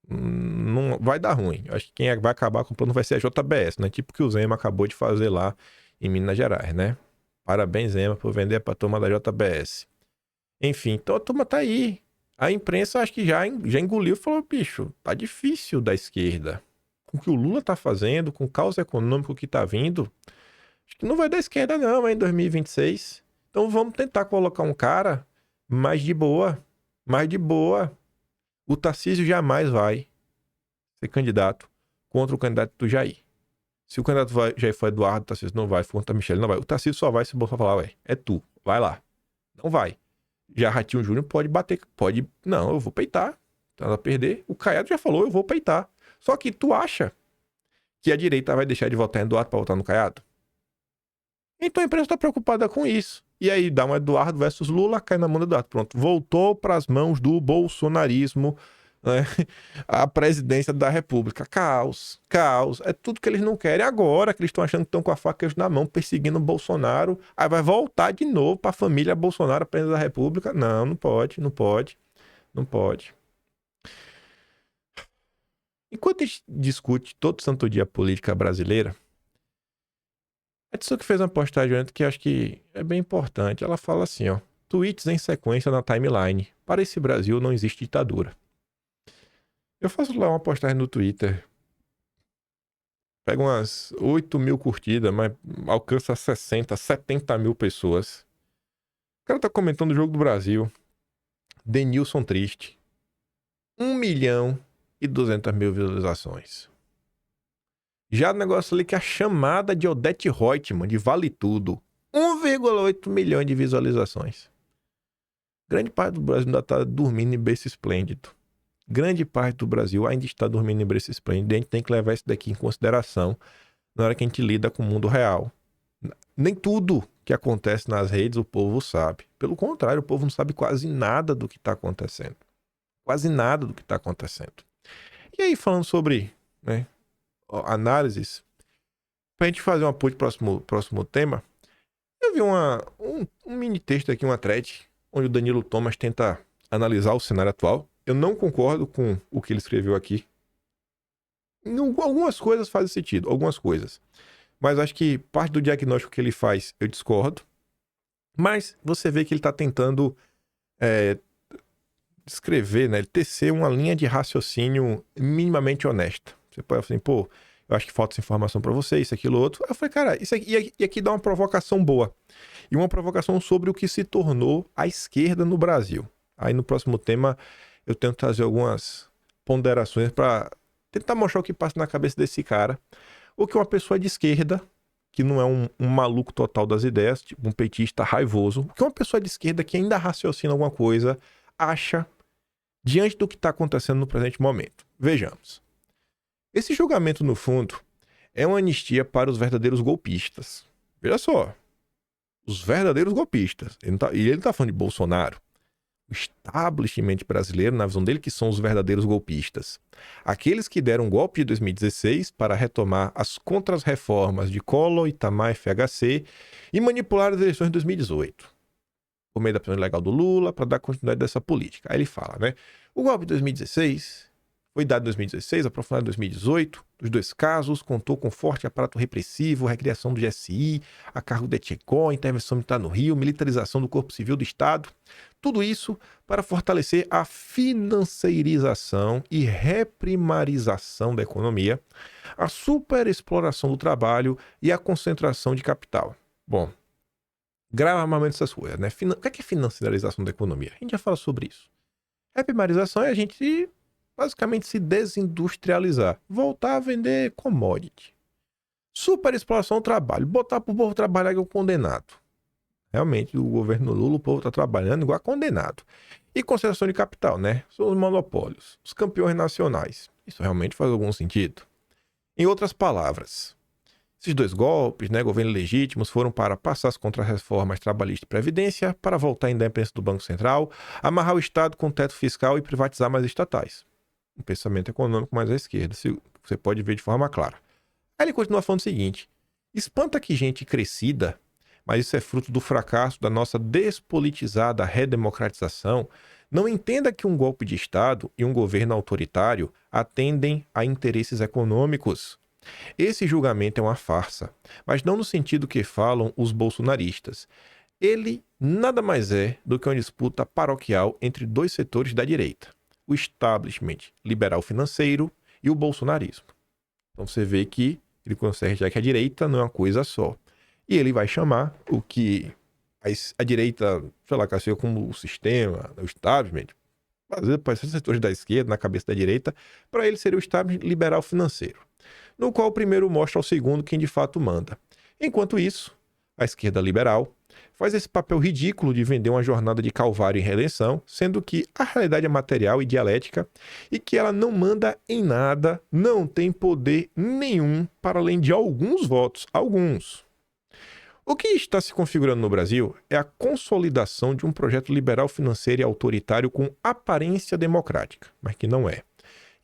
Speaker 1: não vai dar ruim. Eu acho que quem vai acabar comprando vai ser a JBS, né? Tipo que o Zema acabou de fazer lá em Minas Gerais, né? Parabéns, Zema, por vender pra turma da JBS. Enfim, então a turma tá aí. A imprensa acho que já engoliu e falou, bicho, tá difícil da esquerda. Com o que o Lula tá fazendo, com o caos econômico que tá vindo, acho que não vai dar esquerda não, em 2026. Então vamos tentar colocar um cara mais de boa. Mais de boa. O Tarcísio jamais vai ser candidato contra o candidato do Jair. Se o candidato Jair for Eduardo, o Tarcísio não vai. Se for contra a Michele, não vai. O Tarcísio só vai se o Bolsonaro falar, ué, é tu, vai lá. Não vai. Já Ratinho Júnior pode bater, pode... Não, eu vou peitar. Ela perder. O Caiado já falou, eu vou peitar. Só que tu acha que a direita vai deixar de votar em Eduardo pra votar no Caiado? Então a imprensa tá preocupada com isso. E aí dá um Eduardo versus Lula, cai na mão do Eduardo. Pronto, voltou pras mãos do bolsonarismo, né? A presidência da República. Caos, caos. É tudo que eles não querem agora, que eles estão achando que estão com a faca na mão, perseguindo o Bolsonaro. Aí vai voltar de novo pra família Bolsonaro, presidente da República. Não, não pode, não pode, não pode. Enquanto a gente discute todo santo dia a política brasileira, a pessoa que fez uma postagem antes que eu acho que é bem importante. Ela fala assim, ó. Tweets em sequência na timeline. Para esse Brasil não existe ditadura. Eu faço lá uma postagem no Twitter. Pega umas 8 mil curtidas, mas alcança 60, 70 mil pessoas. O cara tá comentando o jogo do Brasil. Denilson triste. 1.200.000 visualizações. Já o negócio ali que é a chamada de Odete Reutemann, de Vale Tudo. 1,8 milhões de visualizações. Grande parte do Brasil ainda está dormindo em berço esplêndido. Grande parte do Brasil ainda está dormindo em berço esplêndido. E a gente tem que levar isso daqui em consideração na hora que a gente lida com o mundo real. Nem tudo que acontece nas redes o povo sabe. Pelo contrário, o povo não sabe quase nada do que está acontecendo. Quase nada do que está acontecendo. E aí, falando sobre, né, análises, pra gente fazer um apoio pro próximo tema, eu vi um mini texto aqui, uma thread, onde o Danilo Thomas tenta analisar o cenário atual. Eu não concordo com o que ele escreveu aqui. Algumas coisas fazem sentido, algumas coisas. Mas acho que parte do diagnóstico que ele faz, eu discordo. Mas você vê que ele tá tentando descrever, né, ele tecer uma linha de raciocínio minimamente honesta. Você pode falar assim, pô, eu acho que falta essa informação pra você, isso, aquilo, outro. Aí eu falei, cara, isso aqui, e aqui dá uma provocação boa. E uma provocação sobre o que se tornou a esquerda no Brasil. Aí no próximo tema eu tento trazer algumas ponderações pra tentar mostrar o que passa na cabeça desse cara. O que uma pessoa de esquerda, que não é um maluco total das ideias, tipo um petista raivoso, o que uma pessoa de esquerda que ainda raciocina alguma coisa, acha diante do que está acontecendo no presente momento. Vejamos. Esse julgamento, no fundo, é uma anistia para os verdadeiros golpistas. Veja só. Os verdadeiros golpistas. Ele não tá falando de Bolsonaro. O establishment brasileiro, na visão dele, que são os verdadeiros golpistas. Aqueles que deram um golpe de 2016 para retomar as contras-reformas de Collor, Itamar e FHC e manipular as eleições de 2018. Por meio da prisão ilegal do Lula, para dar continuidade dessa política. Aí ele fala, né? O golpe de 2016 foi dado em 2016, aprofundado em 2018. Dos dois casos, contou com forte aparato repressivo, recriação do GSI, a cargo de Tchecó, intervenção militar no Rio, militarização do Corpo Civil do Estado. Tudo isso para fortalecer a financeirização e reprimarização da economia, a superexploração do trabalho e a concentração de capital. Bom, grava armamento dessas coisas, né? O que é financiarização da economia? A gente já fala sobre isso. Reprimarização é a gente basicamente se desindustrializar, voltar a vender commodity. Superexploração do trabalho, botar pro povo trabalhar igual condenado. Realmente, o governo Lula, o povo tá trabalhando igual condenado. E concentração de capital, né? São os monopólios, os campeões nacionais. Isso realmente faz algum sentido. Em outras palavras, Esses 2 golpes, né, governo legítimos, foram para passar as contra-reformas trabalhista e previdência, para voltar à independência do Banco Central, amarrar o Estado com teto fiscal e privatizar mais estatais. Um pensamento econômico mais à esquerda, você pode ver de forma clara. Aí ele continua falando o seguinte: espanta que gente crescida, mas isso é fruto do fracasso da nossa despolitizada redemocratização, não entenda que um golpe de Estado e um governo autoritário atendem a interesses econômicos. Esse julgamento é uma farsa, mas não no sentido que falam os bolsonaristas. Ele nada mais é do que uma disputa paroquial entre 2 setores da direita: o establishment liberal financeiro e o bolsonarismo. Então você vê que ele consegue já que a direita não é uma coisa só. E ele vai chamar o que a direita, sei lá, classifica como o sistema, o establishment, às vezes pode ser setores da esquerda, na cabeça da direita, para ele seria o establishment liberal financeiro, no qual o primeiro mostra ao segundo quem de fato manda. Enquanto isso, a esquerda liberal faz esse papel ridículo de vender uma jornada de calvário em redenção, sendo que a realidade é material e dialética e que ela não manda em nada, não tem poder nenhum para além de alguns votos, alguns. O que está se configurando no Brasil é a consolidação de um projeto liberal financeiro e autoritário com aparência democrática, mas que não é.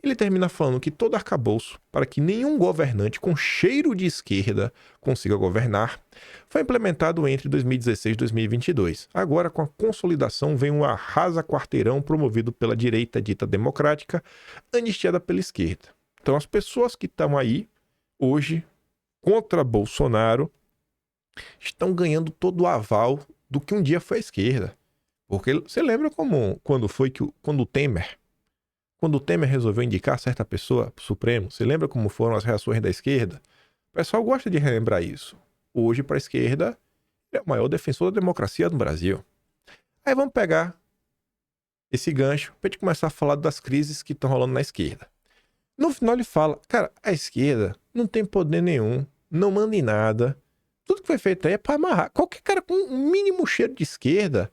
Speaker 1: Ele termina falando que todo arcabouço para que nenhum governante com cheiro de esquerda consiga governar foi implementado entre 2016 e 2022. Agora, com a consolidação, vem um arrasa-quarteirão promovido pela direita dita democrática, anistiada pela esquerda. Então, as pessoas que estão aí, hoje, contra Bolsonaro, estão ganhando todo o aval do que um dia foi a esquerda. Porque você lembra quando o Temer resolveu indicar certa pessoa para o Supremo? Você lembra como foram as reações da esquerda? O pessoal gosta de relembrar isso. Hoje, para a esquerda, ele é o maior defensor da democracia do Brasil. Aí vamos pegar esse gancho para a gente começar a falar das crises que estão rolando na esquerda. No final ele fala, cara, a esquerda não tem poder nenhum, não manda em nada. Tudo que foi feito aí é para amarrar. Qualquer cara com um mínimo cheiro de esquerda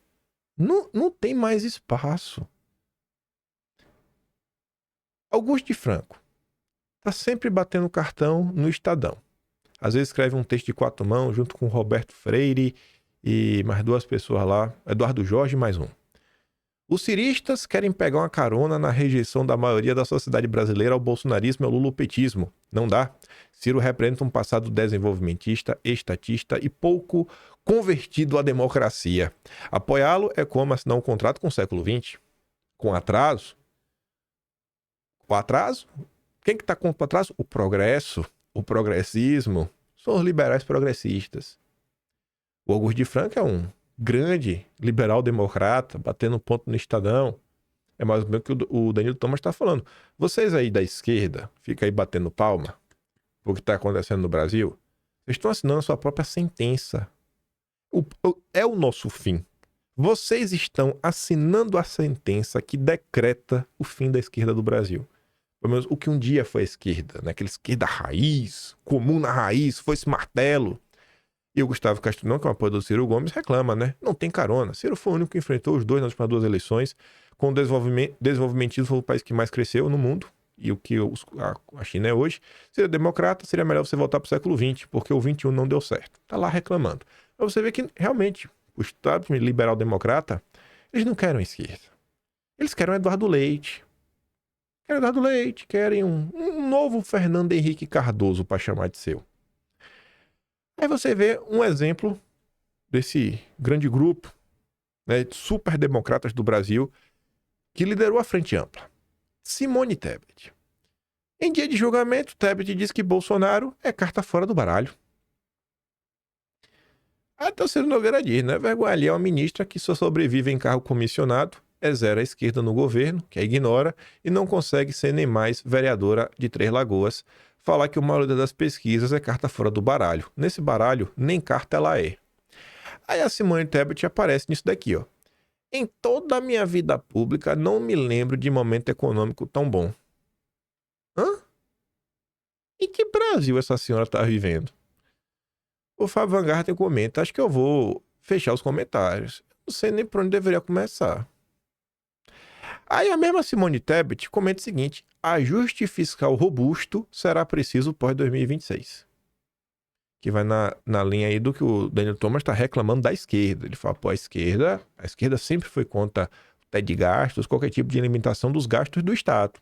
Speaker 1: não tem mais espaço. Augusto de Franco tá sempre batendo cartão no Estadão. Às vezes escreve um texto de 4 mãos junto com Roberto Freire e mais 2 pessoas lá, Eduardo Jorge e mais um. Os ciristas querem pegar uma carona na rejeição da maioria da sociedade brasileira ao bolsonarismo e ao lulopetismo. Não dá. Ciro representa um passado desenvolvimentista, estatista e pouco convertido à democracia. Apoiá-lo é como assinar um contrato com o século XX. Com atraso. O atraso? Quem que está contra o atraso? O progresso, o progressismo. São os liberais progressistas. O Augusto de Franco é um grande liberal democrata, batendo ponto no Estadão. É mais ou menos o que o Danilo Thomas está falando. Vocês aí da esquerda, ficam aí batendo palma por que está acontecendo no Brasil, vocês estão assinando a sua própria sentença. É o nosso fim. Vocês estão assinando a sentença que decreta o fim da esquerda do Brasil. Pelo menos o que um dia foi a esquerda, né? Aquela esquerda raiz, comum na raiz, foi esse martelo. E o Gustavo Castellão, que é um apoiador do Ciro Gomes, reclama, né? Não tem carona. Ciro foi o único que enfrentou os dois nas últimas 2 eleições. Com o desenvolvimentismo foi o país que mais cresceu no mundo. E o que a China é hoje. Seria democrata, seria melhor você voltar para o século XX, porque o XXI não deu certo. Tá lá reclamando. Pra você ver que, realmente, o Estado liberal democrata, eles não querem a esquerda. Eles querem o Eduardo Leite. Querem um novo Fernando Henrique Cardoso para chamar de seu. Aí você vê um exemplo desse grande grupo, né, de super democratas do Brasil que liderou a Frente Ampla. Simone Tebet. Em dia de julgamento, Tebet diz que Bolsonaro é carta fora do baralho. Até o Ciro Nogueira diz, né? Vergonha ali é uma ministra que só sobrevive em cargo comissionado, é zero à esquerda no governo, que a ignora, e não consegue ser nem mais vereadora de Três Lagoas, falar que a maioria das pesquisas é carta fora do baralho. Nesse baralho, nem carta ela é. Aí a Simone Tebet aparece nisso daqui, ó. Em toda a minha vida pública, não me lembro de momento econômico tão bom. Hã? Em que Brasil essa senhora tá vivendo? O Fábio Van Garten comenta, acho que eu vou fechar os comentários. Não sei nem por onde deveria começar. Aí a mesma Simone Tebet comenta o seguinte: ajuste fiscal robusto será preciso pós 2026. que vai na linha aí do que o Daniel Thomas está reclamando da esquerda. Ele fala, pô, a esquerda sempre foi contra o teto de gastos, qualquer tipo de limitação dos gastos do Estado.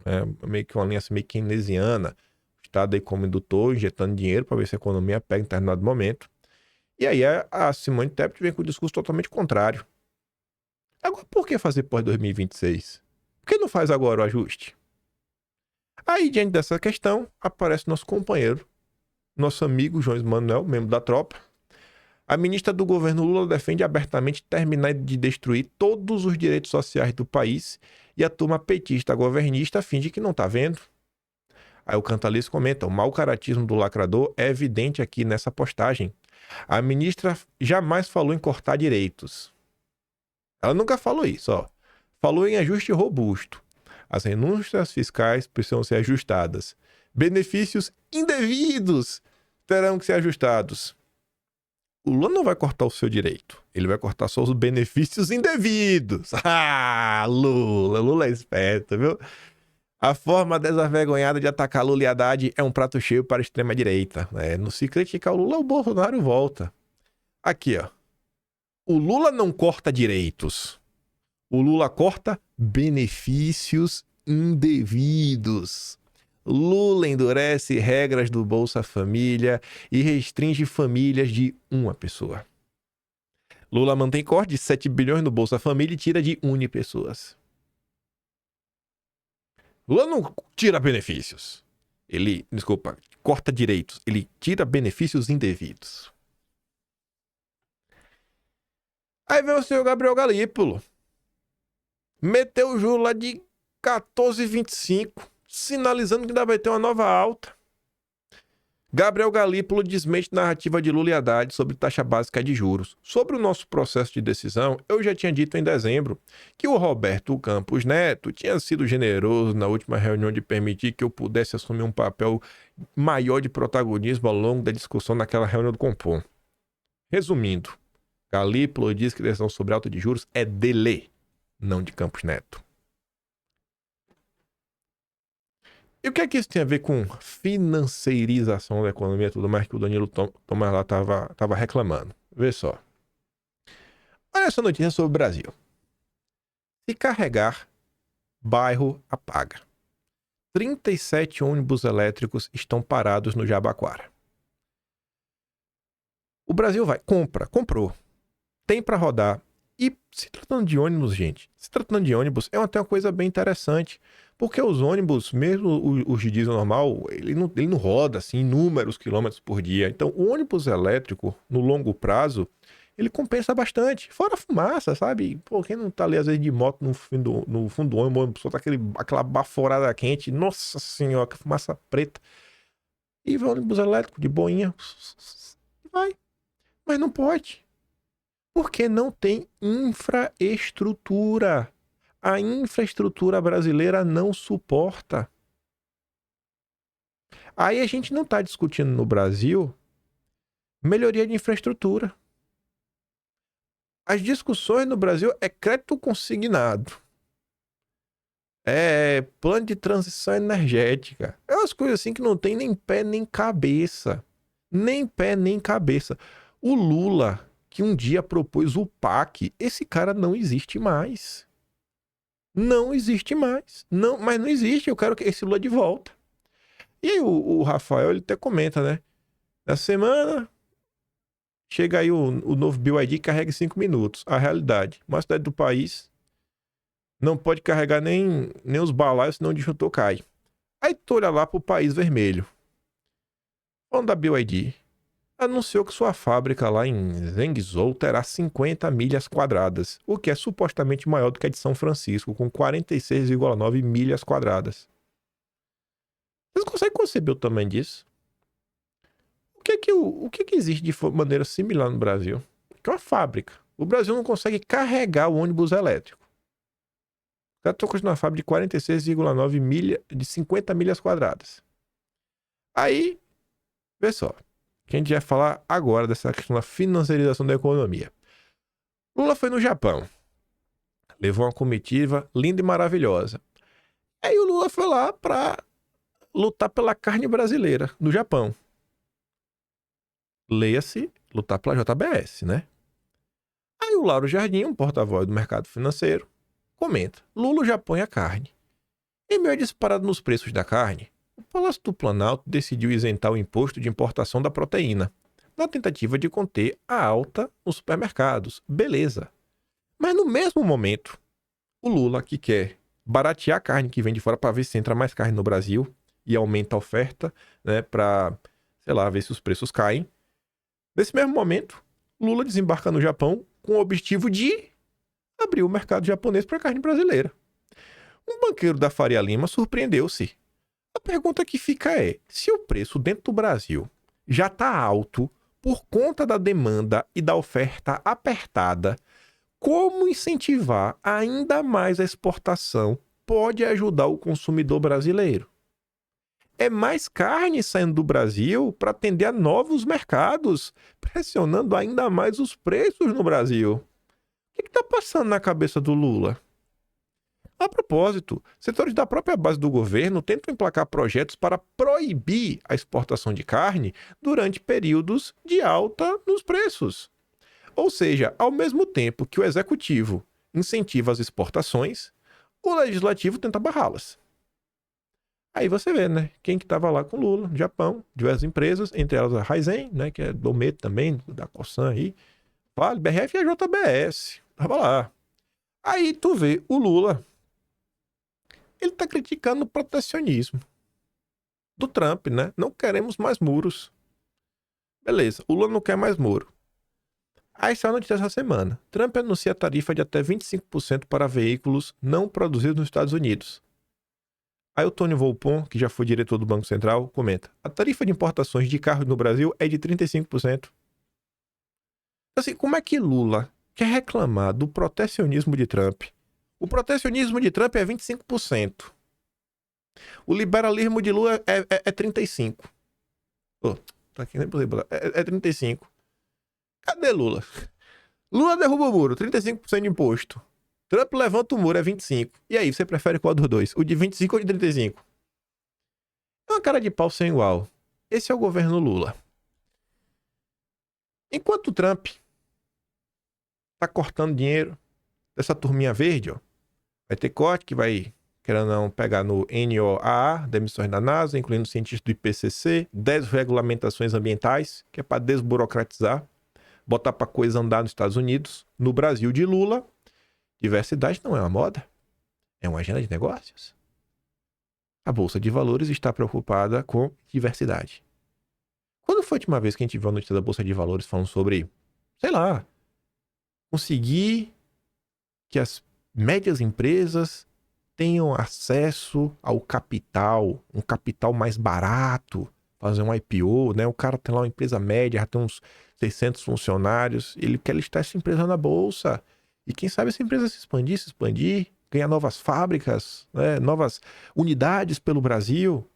Speaker 1: É meio que uma linha assim, meio keynesiana. O Estado aí como indutor, injetando dinheiro para ver se a economia pega em determinado momento. E aí a Simone Tebet vem com o discurso totalmente contrário. Agora, por que fazer pós-2026? Por que não faz agora o ajuste? Aí, diante dessa questão, aparece nosso companheiro, nosso amigo João Manuel, membro da tropa. A ministra do governo Lula defende abertamente terminar de destruir todos os direitos sociais do país e a turma petista governista finge que não tá vendo. Aí o Cantalice comenta, o mau caratismo do lacrador é evidente aqui nessa postagem. A ministra jamais falou em cortar direitos. Ela nunca falou isso, ó. Falou em ajuste robusto. As renúncias fiscais precisam ser ajustadas. Benefícios indevidos terão que ser ajustados. O Lula não vai cortar o seu direito. Ele vai cortar só os benefícios indevidos. Ah, Lula. Lula é esperto, viu? A forma desavergonhada de atacar Lula e Haddad é um prato cheio para a extrema-direita. Não se criticar o Lula, o Bolsonaro volta. Aqui, ó. O Lula não corta direitos. O Lula corta benefícios indevidos. Lula endurece regras do Bolsa Família e restringe famílias de uma pessoa. Lula mantém corte de 7 bilhões no Bolsa Família e tira de unipessoas. Lula não tira benefícios. Corta direitos. Ele tira benefícios indevidos. Aí vem o senhor Gabriel Galípolo. Meteu o juro lá de 14,25, sinalizando que ainda vai ter uma nova alta. Gabriel Galípolo desmente narrativa de Lula e Haddad sobre taxa básica de juros. Sobre o nosso processo de decisão, eu já tinha dito em dezembro que o Roberto Campos Neto tinha sido generoso na última reunião de permitir que eu pudesse assumir um papel maior de protagonismo ao longo da discussão naquela reunião do Compom. Resumindo, Galípolo diz que a decisão sobre alta de juros é dele, não de Campos Neto. E o que é que isso tem a ver com financeirização da economia e tudo mais que o Danilo Thomas lá estava reclamando? Vê só. Olha essa notícia sobre o Brasil. Se carregar, bairro apaga. 37 ônibus elétricos estão parados no Jabaquara. O Brasil comprou. Tem para rodar. E se tratando de ônibus, gente, é até uma coisa bem interessante. Porque os ônibus, mesmo os de diesel normal, ele não roda assim inúmeros quilômetros por dia. Então, o ônibus elétrico, no longo prazo, ele compensa bastante. Fora a fumaça, sabe? Pô, quem não tá ali, às vezes, de moto no fundo do ônibus, só tá aquela baforada quente. Nossa senhora, que fumaça preta. E vai o ônibus elétrico, de boinha. Vai. Mas não pode. Porque não tem infraestrutura. A infraestrutura brasileira não suporta. Aí a gente não está discutindo no Brasil melhoria de infraestrutura. As discussões no Brasil é crédito consignado. É plano de transição energética. É umas coisas assim que não tem nem pé nem cabeça. Nem pé nem cabeça. O Lula, que um dia propôs o PAC, esse cara não existe mais. Não existe mais. Não, mas não existe. Eu quero esse Lula de volta. E aí o Rafael, ele até comenta, né? Na semana, chega aí o novo BYD, carrega em 5 minutos. A realidade. Uma cidade do país não pode carregar nem os balaios, senão o disjuntor cai. Aí tu olha lá pro País Vermelho. Falando da BYD, anunciou que sua fábrica lá em Zhengzhou terá 50 milhas quadradas, o que é supostamente maior do que a de São Francisco, com 46,9 milhas quadradas. Vocês conseguem conceber o tamanho disso? O que existe de maneira similar no Brasil? Que é uma fábrica. O Brasil não consegue carregar o ônibus elétrico. O cara está construindo uma fábrica de 46,9 milhas, de 50 milhas quadradas. Aí, vê só. Que a gente vai falar agora dessa questão da financiarização da economia. Lula foi no Japão. Levou uma comitiva linda e maravilhosa. Aí o Lula foi lá para lutar pela carne brasileira no Japão. Leia-se, lutar pela JBS, né? Aí o Lauro Jardim, um porta-voz do mercado financeiro, comenta: Lula já põe a carne. Em meio a disparada nos preços da carne, o Palácio do Planalto decidiu isentar o imposto de importação da proteína, na tentativa de conter a alta nos supermercados. Beleza. Mas no mesmo momento, o Lula, que quer baratear a carne que vem de fora para ver se entra mais carne no Brasil e aumenta a oferta, né, para, sei lá, ver se os preços caem. Nesse mesmo momento, Lula desembarca no Japão com o objetivo de abrir o mercado japonês para a carne brasileira. Um banqueiro da Faria Lima surpreendeu-se. A pergunta que fica é: se o preço dentro do Brasil já está alto por conta da demanda e da oferta apertada, como incentivar ainda mais a exportação pode ajudar o consumidor brasileiro? É mais carne saindo do Brasil para atender a novos mercados, pressionando ainda mais os preços no Brasil. O que está passando na cabeça do Lula? A propósito, setores da própria base do governo tentam emplacar projetos para proibir a exportação de carne durante períodos de alta nos preços. Ou seja, ao mesmo tempo que o executivo incentiva as exportações, o legislativo tenta barrá-las. Aí você vê, né? Quem que estava lá com o Lula, no Japão, diversas empresas, entre elas a Raizen, né? Que é do Meto também, da Cosan aí, Vale, BRF e a JBS. Tava lá. Aí tu vê o Lula, ele tá criticando o protecionismo do Trump, né? Não queremos mais muros. Beleza, o Lula não quer mais muro. Aí saiu a notícia essa semana. Trump anuncia tarifa de até 25% para veículos não produzidos nos Estados Unidos. Aí o Tony Volpon, que já foi diretor do Banco Central, comenta: a tarifa de importações de carros no Brasil é de 35%. Assim, como é que Lula quer reclamar do protecionismo de Trump? O protecionismo de Trump é 25%. O liberalismo de Lula é 35%. Oh, tá aqui, nem é 35%. Cadê Lula? Lula derruba o muro, 35% de imposto. Trump levanta o muro, é 25%. E aí, você prefere qual dos dois? O de 25% ou o de 35%? É uma cara de pau sem igual. Esse é o governo Lula. Enquanto o Trump tá cortando dinheiro dessa turminha verde, ó, vai ter corte que vai, querendo não, pegar no NOAA, demissões da NASA, incluindo cientistas do IPCC, 10 regulamentações ambientais, que é para desburocratizar, botar para coisa andar nos Estados Unidos. No Brasil de Lula, diversidade não é uma moda, é uma agenda de negócios. A Bolsa de Valores está preocupada com diversidade. Quando foi a última vez que a gente viu a notícia da Bolsa de Valores falando sobre, sei lá, conseguir que as médias empresas tenham acesso ao capital, um capital mais barato, fazer um IPO, né? O cara tem lá uma empresa média, já tem uns 600 funcionários, ele quer listar essa empresa na bolsa. E quem sabe essa empresa se expandir, ganhar novas fábricas, né? Novas unidades pelo Brasil.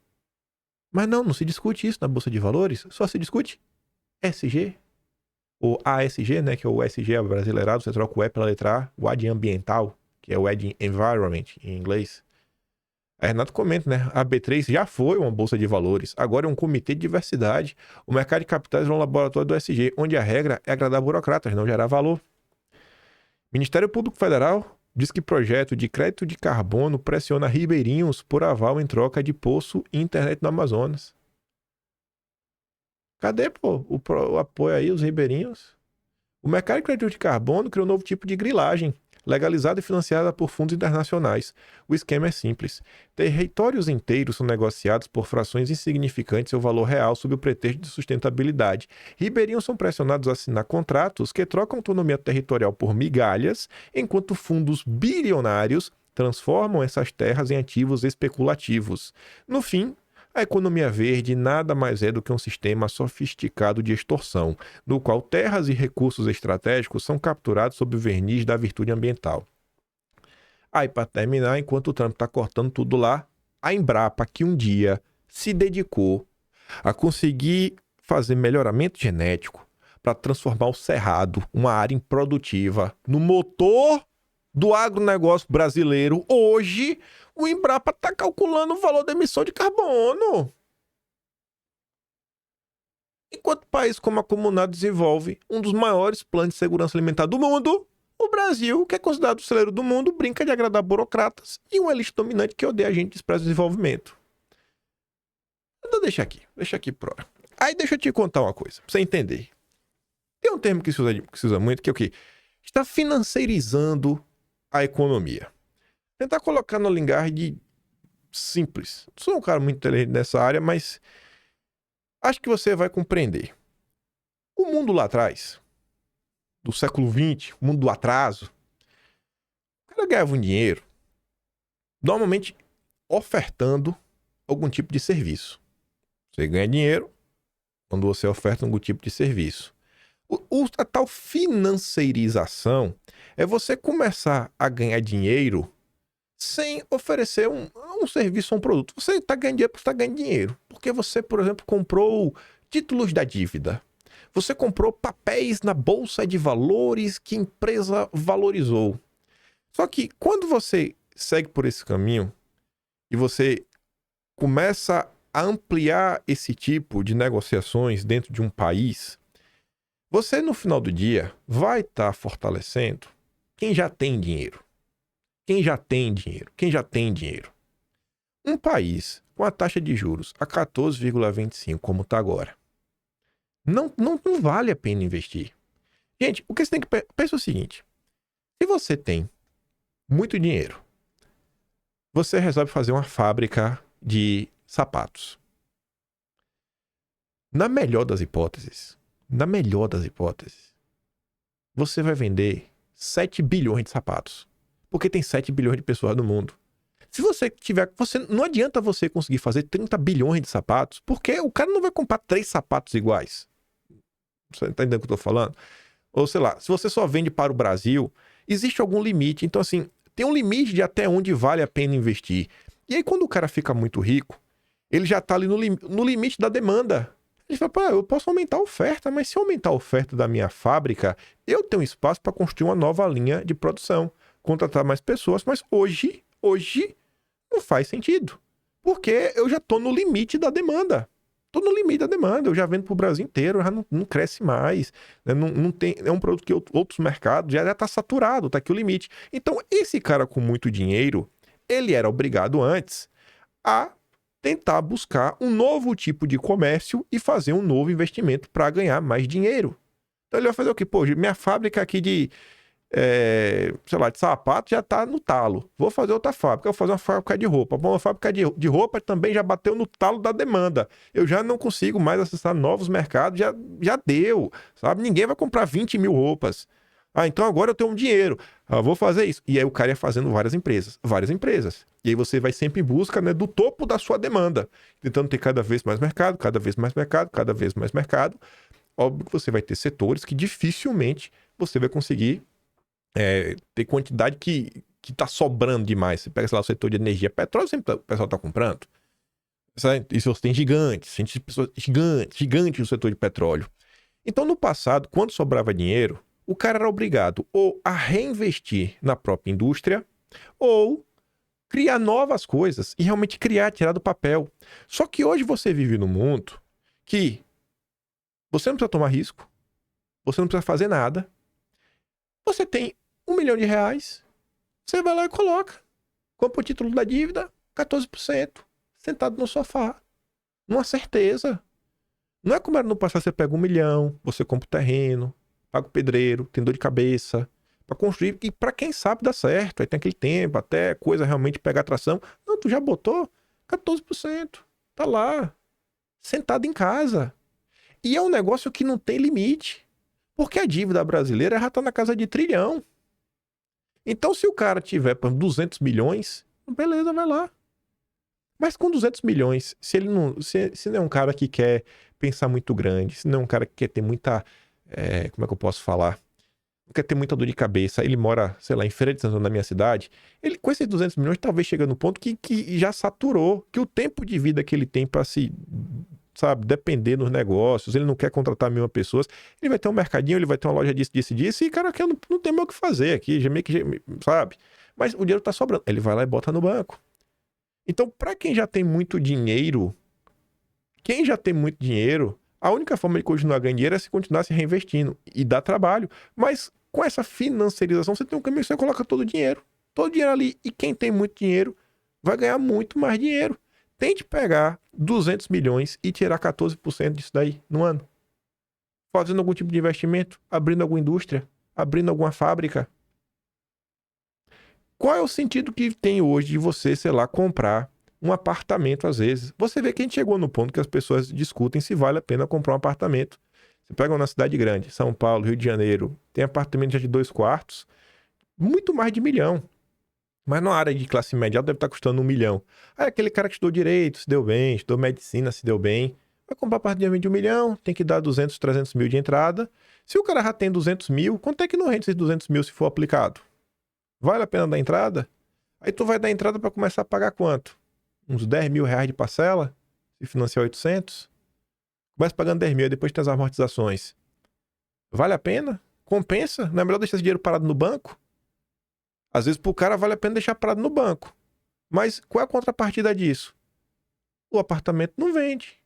Speaker 1: Mas não se discute isso na Bolsa de Valores, só se discute SG, ou ASG, né? Que é o SG abrasileirado, você troca o E pela letra A, o A de ambiental, que é o E de environment em inglês. A Renato comenta, né? A B3 já foi uma bolsa de valores, agora é um comitê de diversidade. O mercado de capitais é um laboratório do SG, onde a regra é agradar burocratas, não gerar valor. Ministério Público Federal diz que projeto de crédito de carbono pressiona ribeirinhos por aval em troca de poço e internet no Amazonas. Cadê, pô, o apoio aí, os ribeirinhos? O mercado de crédito de carbono criou um novo tipo de grilagem, legalizada e financiada por fundos internacionais. O esquema é simples. Territórios inteiros são negociados por frações insignificantes seu valor real sob o pretexto de sustentabilidade. Ribeirinhos são pressionados a assinar contratos que trocam autonomia territorial por migalhas, enquanto fundos bilionários transformam essas terras em ativos especulativos. No fim, a economia verde nada mais é do que um sistema sofisticado de extorsão, no qual terras e recursos estratégicos são capturados sob o verniz da virtude ambiental. Aí, para terminar, enquanto o Trump está cortando tudo lá, a Embrapa, que um dia se dedicou a conseguir fazer melhoramento genético para transformar o Cerrado, uma área improdutiva, no motor do agronegócio brasileiro, hoje o Embrapa está calculando o valor da emissão de carbono. Enquanto país como a Comunidade desenvolve um dos maiores planos de segurança alimentar do mundo, o Brasil, que é considerado o celeiro do mundo, brinca de agradar burocratas e uma elite dominante que odeia a gente e despreza o desenvolvimento. Então deixa aqui por hora. Aí deixa eu te contar uma coisa, pra você entender. Tem um termo que se usa muito, que é o quê? Está financeirizando a economia. Tentar colocar no linguagem simples. Não sou um cara muito inteligente nessa área, mas acho que você vai compreender. O mundo lá atrás, do século XX, o mundo do atraso, o cara ganhava um dinheiro, normalmente ofertando algum tipo de serviço. Você ganha dinheiro quando você oferta algum tipo de serviço. A tal financeirização é você começar a ganhar dinheiro sem oferecer um serviço ou um produto. Você está ganhando dinheiro porque está ganhando dinheiro. Porque você, por exemplo, comprou títulos da dívida. Você comprou papéis na bolsa de valores que a empresa valorizou. Só que quando você segue por esse caminho e você começa a ampliar esse tipo de negociações dentro de um país, você no final do dia vai estar fortalecendo quem já tem dinheiro. Quem já tem dinheiro. Um país com a taxa de juros a 14,25 como está agora, não vale a pena investir. Gente, o que você tem que pensar é o seguinte: se você tem muito dinheiro, você resolve fazer uma fábrica de sapatos. Na melhor das hipóteses, você vai vender 7 bilhões de sapatos. Porque tem 7 bilhões de pessoas no mundo. Se você tiver... não adianta você conseguir fazer 30 bilhões de sapatos, porque o cara não vai comprar 3 sapatos iguais. Você tá entendendo o que eu tô falando? Ou sei lá, se você só vende para o Brasil, existe algum limite. Então, assim, tem um limite de até onde vale a pena investir. E aí, quando o cara fica muito rico, ele já tá ali no limite da demanda. Ele fala, pô, eu posso aumentar a oferta, mas se eu aumentar a oferta da minha fábrica, eu tenho espaço para construir uma nova linha de produção, contratar mais pessoas, mas hoje não faz sentido. Porque eu já tô no limite da demanda. Eu já vendo pro Brasil inteiro, já não cresce mais. Né? Não tem, é um produto que outros mercados já tá saturado, tá aqui o limite. Então, esse cara com muito dinheiro, ele era obrigado antes a tentar buscar um novo tipo de comércio e fazer um novo investimento para ganhar mais dinheiro. Então ele vai fazer o quê? Pô, minha fábrica aqui de sapato já tá no talo. Vou fazer outra fábrica, vou fazer uma fábrica de roupa. Bom, a fábrica de roupa também já bateu no talo da demanda. Eu já não consigo mais acessar novos mercados, já deu, sabe? Ninguém vai comprar 20 mil roupas. Ah, então agora eu tenho um dinheiro. Vou fazer isso. E aí o cara ia fazendo várias empresas. E aí você vai sempre em busca, né, do topo da sua demanda. Tentando ter cada vez mais mercado. Óbvio que você vai ter setores que dificilmente você vai conseguir ter quantidade que tá sobrando demais. Você pega, sei lá, o setor de energia, petróleo, sempre o pessoal tá comprando. E você tem gigantes no setor de petróleo. Então, no passado, quando sobrava dinheiro, o cara era obrigado ou a reinvestir na própria indústria ou criar novas coisas e realmente tirar do papel. Só que hoje você vive num mundo que você não precisa tomar risco, você não precisa fazer nada, você tem R$1 milhão, você vai lá e coloca. Compra o título da dívida, 14%, sentado no sofá. Numa certeza. Não é como era no passado, você pega R$1 milhão, você compra o terreno, paga o pedreiro, tem dor de cabeça, para construir, e para quem sabe dá certo, aí tem aquele tempo, até coisa realmente pegar tração. Não, tu já botou 14%, tá lá, sentado em casa. E é um negócio que não tem limite, porque a dívida brasileira já tá na casa de trilhão. Então, se o cara tiver 200 milhões, beleza, vai lá. Mas com 200 milhões, se não é um cara que quer pensar muito grande, se não é um cara que quer ter muita... como é que eu posso falar? Não quer ter muita dor de cabeça, ele mora, sei lá, em Feira de Santana, na minha cidade, ele com esses 200 milhões talvez chega no ponto que já saturou, que o tempo de vida que ele tem para se, sabe, depender dos negócios, ele não quer contratar 1.000 pessoas, ele vai ter um mercadinho, ele vai ter uma loja disso, e cara, que não tem mais o que fazer aqui, já meio que, sabe? Mas o dinheiro tá sobrando, ele vai lá e bota no banco. Então, para quem já tem muito dinheiro, A única forma de continuar ganhando dinheiro é se continuar se reinvestindo e dar trabalho. Mas com essa financiarização, você tem um caminho que você coloca todo o dinheiro ali. E quem tem muito dinheiro vai ganhar muito mais dinheiro. Tente pegar 200 milhões e tirar 14% disso daí no ano. Fazendo algum tipo de investimento, abrindo alguma indústria, abrindo alguma fábrica. Qual é o sentido que tem hoje de você, sei lá, comprar um apartamento às vezes? Você vê que a gente chegou no ponto que as pessoas discutem se vale a pena comprar um apartamento. Você pega uma cidade grande, São Paulo, Rio de Janeiro, tem apartamento já de 2 quartos, muito mais de 1 milhão. Mas na área de classe média deve estar custando 1 milhão. Aí aquele cara que estudou direito, se deu bem, estudou medicina, se deu bem, vai comprar apartamento de 1 milhão, tem que dar 200, 300 mil de entrada. Se o cara já tem 200 mil, quanto é que não rende esses 200 mil se for aplicado? Vale a pena dar entrada? Aí tu vai dar entrada para começar a pagar quanto? Uns 10 mil reais de parcela? Se financiar 800? Começa pagando 10 mil, depois tem as amortizações. Vale a pena? Compensa? Não é melhor deixar esse dinheiro parado no banco? Às vezes pro cara vale a pena deixar parado no banco. Mas qual é a contrapartida disso? O apartamento não vende.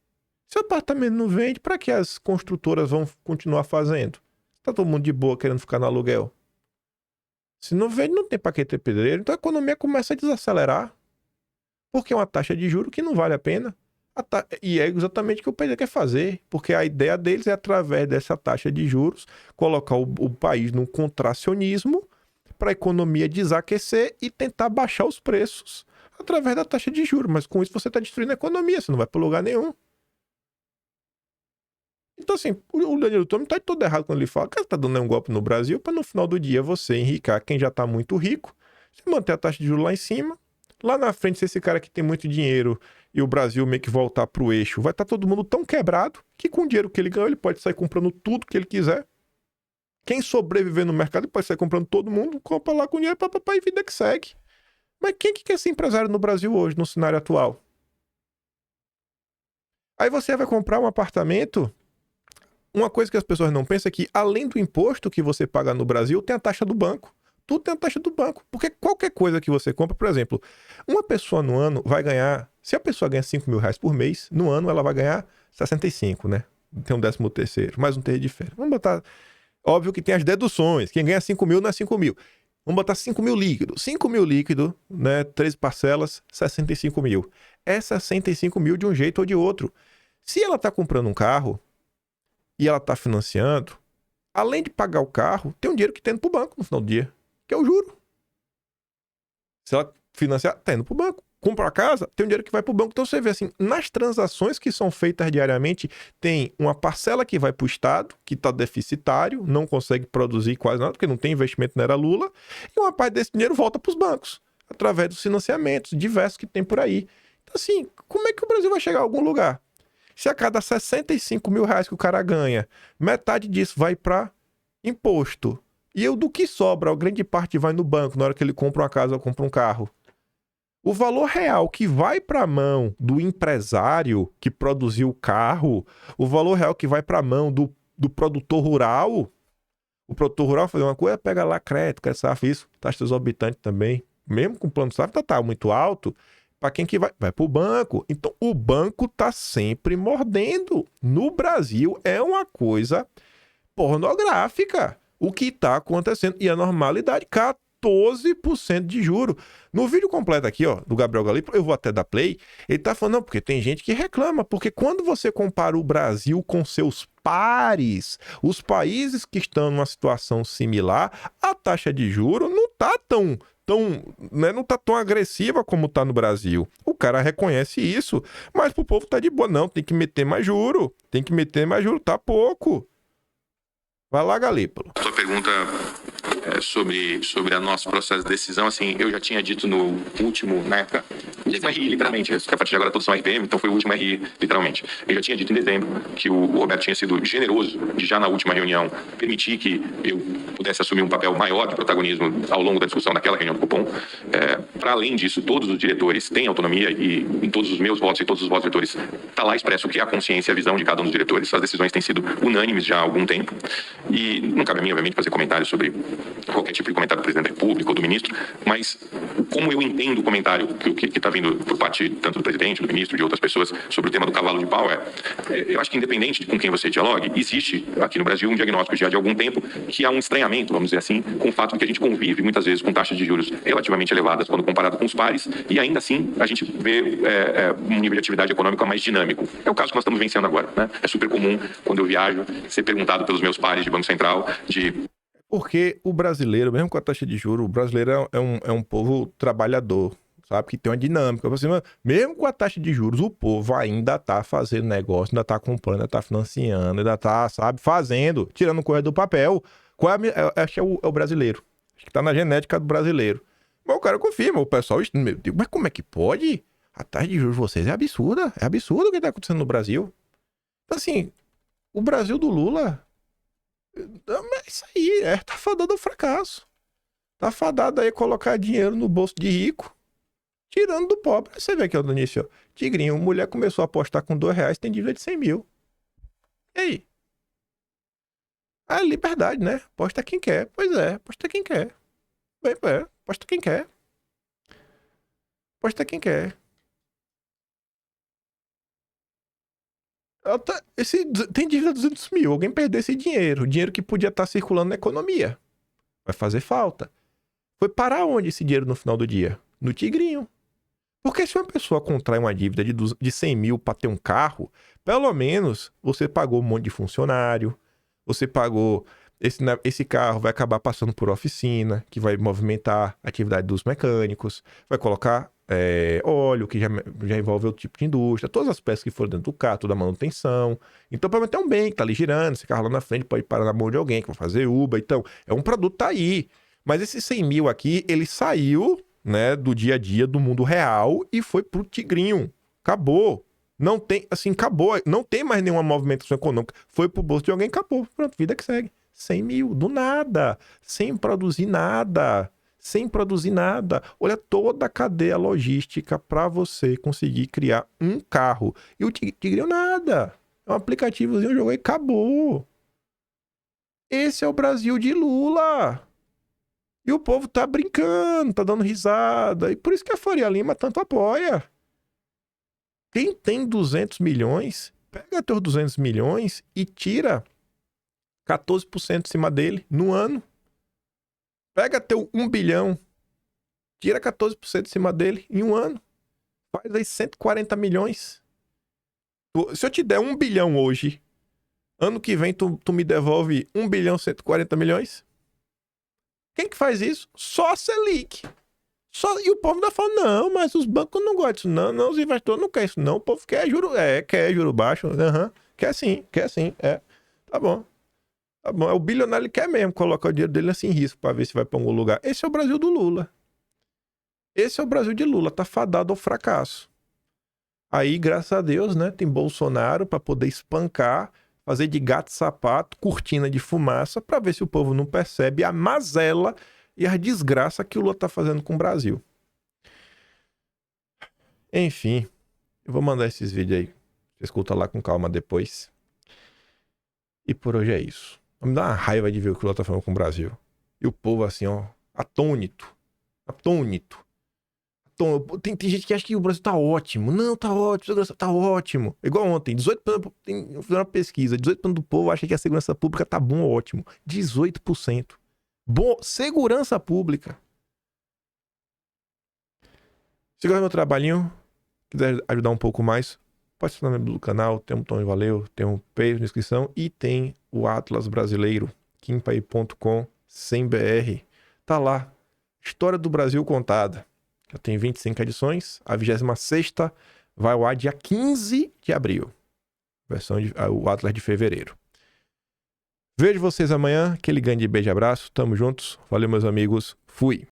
Speaker 1: Se o apartamento não vende, para que as construtoras vão continuar fazendo? Tá todo mundo de boa querendo ficar no aluguel. Se não vende, não tem para que ter pedreiro. Então a economia começa a desacelerar. Porque é uma taxa de juros que não vale a pena. E é exatamente o que o PT quer fazer. Porque a ideia deles é, através dessa taxa de juros, colocar o país num contracionismo para a economia desaquecer e tentar baixar os preços através da taxa de juros. Mas com isso você está destruindo a economia. Você não vai para lugar nenhum. Então, assim, o Danilo Tomi tá todo errado quando ele fala que ele tá dando um golpe no Brasil para no final do dia você enricar quem já tá muito rico, você manter a taxa de juros lá em cima. Lá na frente, se esse cara que tem muito dinheiro e o Brasil meio que voltar pro eixo, vai estar todo mundo tão quebrado que com o dinheiro que ele ganhou, ele pode sair comprando tudo que ele quiser. Quem sobreviver no mercado, ele pode sair comprando todo mundo, compra lá com dinheiro e vida que segue. Mas quem que quer ser empresário no Brasil hoje, no cenário atual? Aí você vai comprar um apartamento. Uma coisa que as pessoas não pensam é que, além do imposto que você paga no Brasil, tem a taxa do banco. Tudo tem a taxa do banco. Porque qualquer coisa que você compra, por exemplo, uma pessoa no ano vai ganhar... Se a pessoa ganha 5 mil reais por mês, no ano ela vai ganhar 65, né? Tem um 13º, mais um terço de férias. Vamos botar... Óbvio que tem as deduções. Quem ganha 5 mil não é 5 mil. Vamos botar 5 mil líquido. 5 mil líquido, né? 13 parcelas, 65 mil. É 65 mil de um jeito ou de outro. Se ela tá comprando um carro e ela tá financiando, além de pagar o carro, tem um dinheiro que tá indo pro banco no final do dia, que é o juro. Se ela financiar, tá indo pro banco. Compra a casa, tem um dinheiro que vai pro banco. Então você vê assim, nas transações que são feitas diariamente, tem uma parcela que vai pro Estado, que tá deficitário, não consegue produzir quase nada, porque não tem investimento na era Lula, e uma parte desse dinheiro volta pros bancos, através dos financiamentos diversos que tem por aí. Então assim, como é que o Brasil vai chegar a algum lugar? Se a cada 65 mil reais que o cara ganha, metade disso vai para imposto. E do que sobra, a grande parte vai no banco na hora que ele compra uma casa ou compra um carro. O valor real que vai para a mão do empresário que produziu o carro, o valor real que vai para a mão do produtor rural, o produtor rural fazer uma coisa, pega lá crédito, SAF, isso, taxa exorbitante também. Mesmo com o plano SAF tá muito alto, para quem que vai? Vai para o banco. Então, o banco tá sempre mordendo. No Brasil, é uma coisa pornográfica o que está acontecendo. E a normalidade, 14% de juro. No vídeo completo aqui, ó, do Gabriel Galípolo, eu vou até dar play, ele tá falando, não, porque tem gente que reclama, porque quando você compara o Brasil com seus pares, os países que estão numa situação similar, a taxa de juro não tá não tá tão agressiva como tá no Brasil. O cara reconhece isso, mas pro povo tá de boa. Não, tem que meter mais juro, tá pouco. Vai lá, Galípolo.
Speaker 6: A sua pergunta sobre o nosso processo de decisão, assim, eu já tinha dito no último, na época, RI, literalmente, a partir de agora todos são RPM, então foi o último RI, literalmente. Eu já tinha dito em dezembro que o Roberto tinha sido generoso de já na última reunião permitir que eu pudesse assumir um papel maior de protagonismo ao longo da discussão daquela reunião do Copom. Para além disso, todos os diretores têm autonomia e em todos os meus votos e todos os votos dos diretores está lá expresso o que é a consciência e a visão de cada um dos diretores. As decisões têm sido unânimes já há algum tempo e não cabe a mim, obviamente, fazer comentários sobre qualquer tipo de comentário do presidente da República ou do ministro, mas como eu entendo o comentário que está vindo por parte tanto do presidente, do ministro, de outras pessoas sobre o tema do cavalo de pau, eu acho que independente de com quem você dialogue, existe aqui no Brasil um diagnóstico já de algum tempo que há um estranhamento, vamos dizer assim, com o fato de que a gente convive muitas vezes com taxas de juros relativamente elevadas quando comparado com os pares, e ainda assim a gente vê um nível de atividade econômica mais dinâmico. É o caso que nós estamos vencendo agora, né? É super comum, quando eu viajo, ser perguntado pelos meus pares de Banco Central de...
Speaker 1: Porque o brasileiro, mesmo com a taxa de juros, o brasileiro é um povo trabalhador, sabe? Que tem uma dinâmica. Assim, mesmo com a taxa de juros, o povo ainda tá fazendo negócio, ainda tá comprando, ainda tá financiando, ainda tá, sabe, fazendo, tirando coisa do papel. Acho que é o brasileiro. Acho que tá na genética do brasileiro. Mas o cara confirma, o pessoal, meu Deus, mas como é que pode? A taxa de juros de vocês é absurda. É absurdo o que tá acontecendo no Brasil. Então, assim, o Brasil do Lula... É isso aí, tá fadado ao fracasso. Tá fadado aí colocar dinheiro no bolso de rico, tirando do pobre. Você vê aqui, ó, no início, ó, Tigrinho, mulher começou a apostar com R$2, tem dívida de 100 mil. E aí? Liberdade, né? Aposta quem quer. Pois é, aposta quem quer. Aposta quem quer. Aposta quem quer. Tem dívida de 200 mil. Alguém perdeu esse dinheiro. O dinheiro que podia estar circulando na economia. Vai fazer falta. Foi parar onde esse dinheiro no final do dia? No Tigrinho. Porque se uma pessoa contrai uma dívida de 100 mil para ter um carro, pelo menos você pagou um monte de funcionário. Você pagou... Esse carro vai acabar passando por oficina, que vai movimentar a atividade dos mecânicos. Vai colocar... óleo, que já envolve outro tipo de indústria, todas as peças que foram dentro do carro, toda a manutenção. Então, para manter um bem que tá ali girando, esse carro lá na frente pode parar na mão de alguém que vai fazer Uber. Então, é um produto tá aí. Mas esse 100 mil aqui, ele saiu, né, do dia a dia, do mundo real e foi pro Tigrinho. Acabou. Não tem, assim, acabou. Não tem mais nenhuma movimentação econômica. Foi pro bolso de alguém, acabou. Pronto, vida que segue. 100 mil, do nada. Sem produzir nada. Sem produzir nada. Olha toda a cadeia logística para você conseguir criar um carro. E o Tigrinho nada. É um aplicativozinho, jogou e acabou. Esse é o Brasil de Lula. E o povo tá brincando, tá dando risada. E por isso que a Faria Lima tanto apoia. Quem tem 200 milhões, pega teus 200 milhões e tira 14% em cima dele no ano. Pega teu 1 bilhão, tira 14% em cima dele em um ano. Faz aí 140 milhões. Se eu te der 1 bilhão hoje, ano que vem tu me devolve 1 bilhão 140 milhões? Quem que faz isso? Só a Selic. E o povo ainda fala, não, mas os bancos não gostam disso. Não, os investidores não querem isso. Não, o povo quer juro baixo. Quer sim. Tá bom. Tá bom, o bilionário ele quer mesmo colocar o dinheiro dele assim em risco para ver se vai para algum lugar. Esse é o Brasil do Lula. Esse é o Brasil de Lula, tá fadado ao fracasso. Aí, graças a Deus, né, tem Bolsonaro para poder espancar, fazer de gato sapato, cortina de fumaça, para ver se o povo não percebe a mazela e a desgraça que o Lula tá fazendo com o Brasil. Enfim, eu vou mandar esses vídeos aí. Você escuta lá com calma depois. E por hoje é isso. Me dá uma raiva de ver o que o Lula tá falando com o Brasil. E o povo assim, ó, atônito. Tem gente que acha que o Brasil tá ótimo. Não, tá ótimo, segurança tá ótimo. Igual ontem, 18%, fizeram uma pesquisa, 18% do povo acha que a segurança pública tá bom, ótimo. 18%. Bom, segurança pública. Se gosta do meu trabalhinho, quiser ajudar um pouco mais, pode se tornar membro do canal, tem um botão de valeu, tem um Pay na inscrição e tem o Atlas Brasileiro, kimpaí.com, sem BR. Tá lá, História do Brasil contada. Já tem 25 edições, a 26ª vai ao ar dia 15 de abril. O Atlas de fevereiro. Vejo vocês amanhã, aquele grande beijo e abraço, tamo juntos, valeu meus amigos, fui!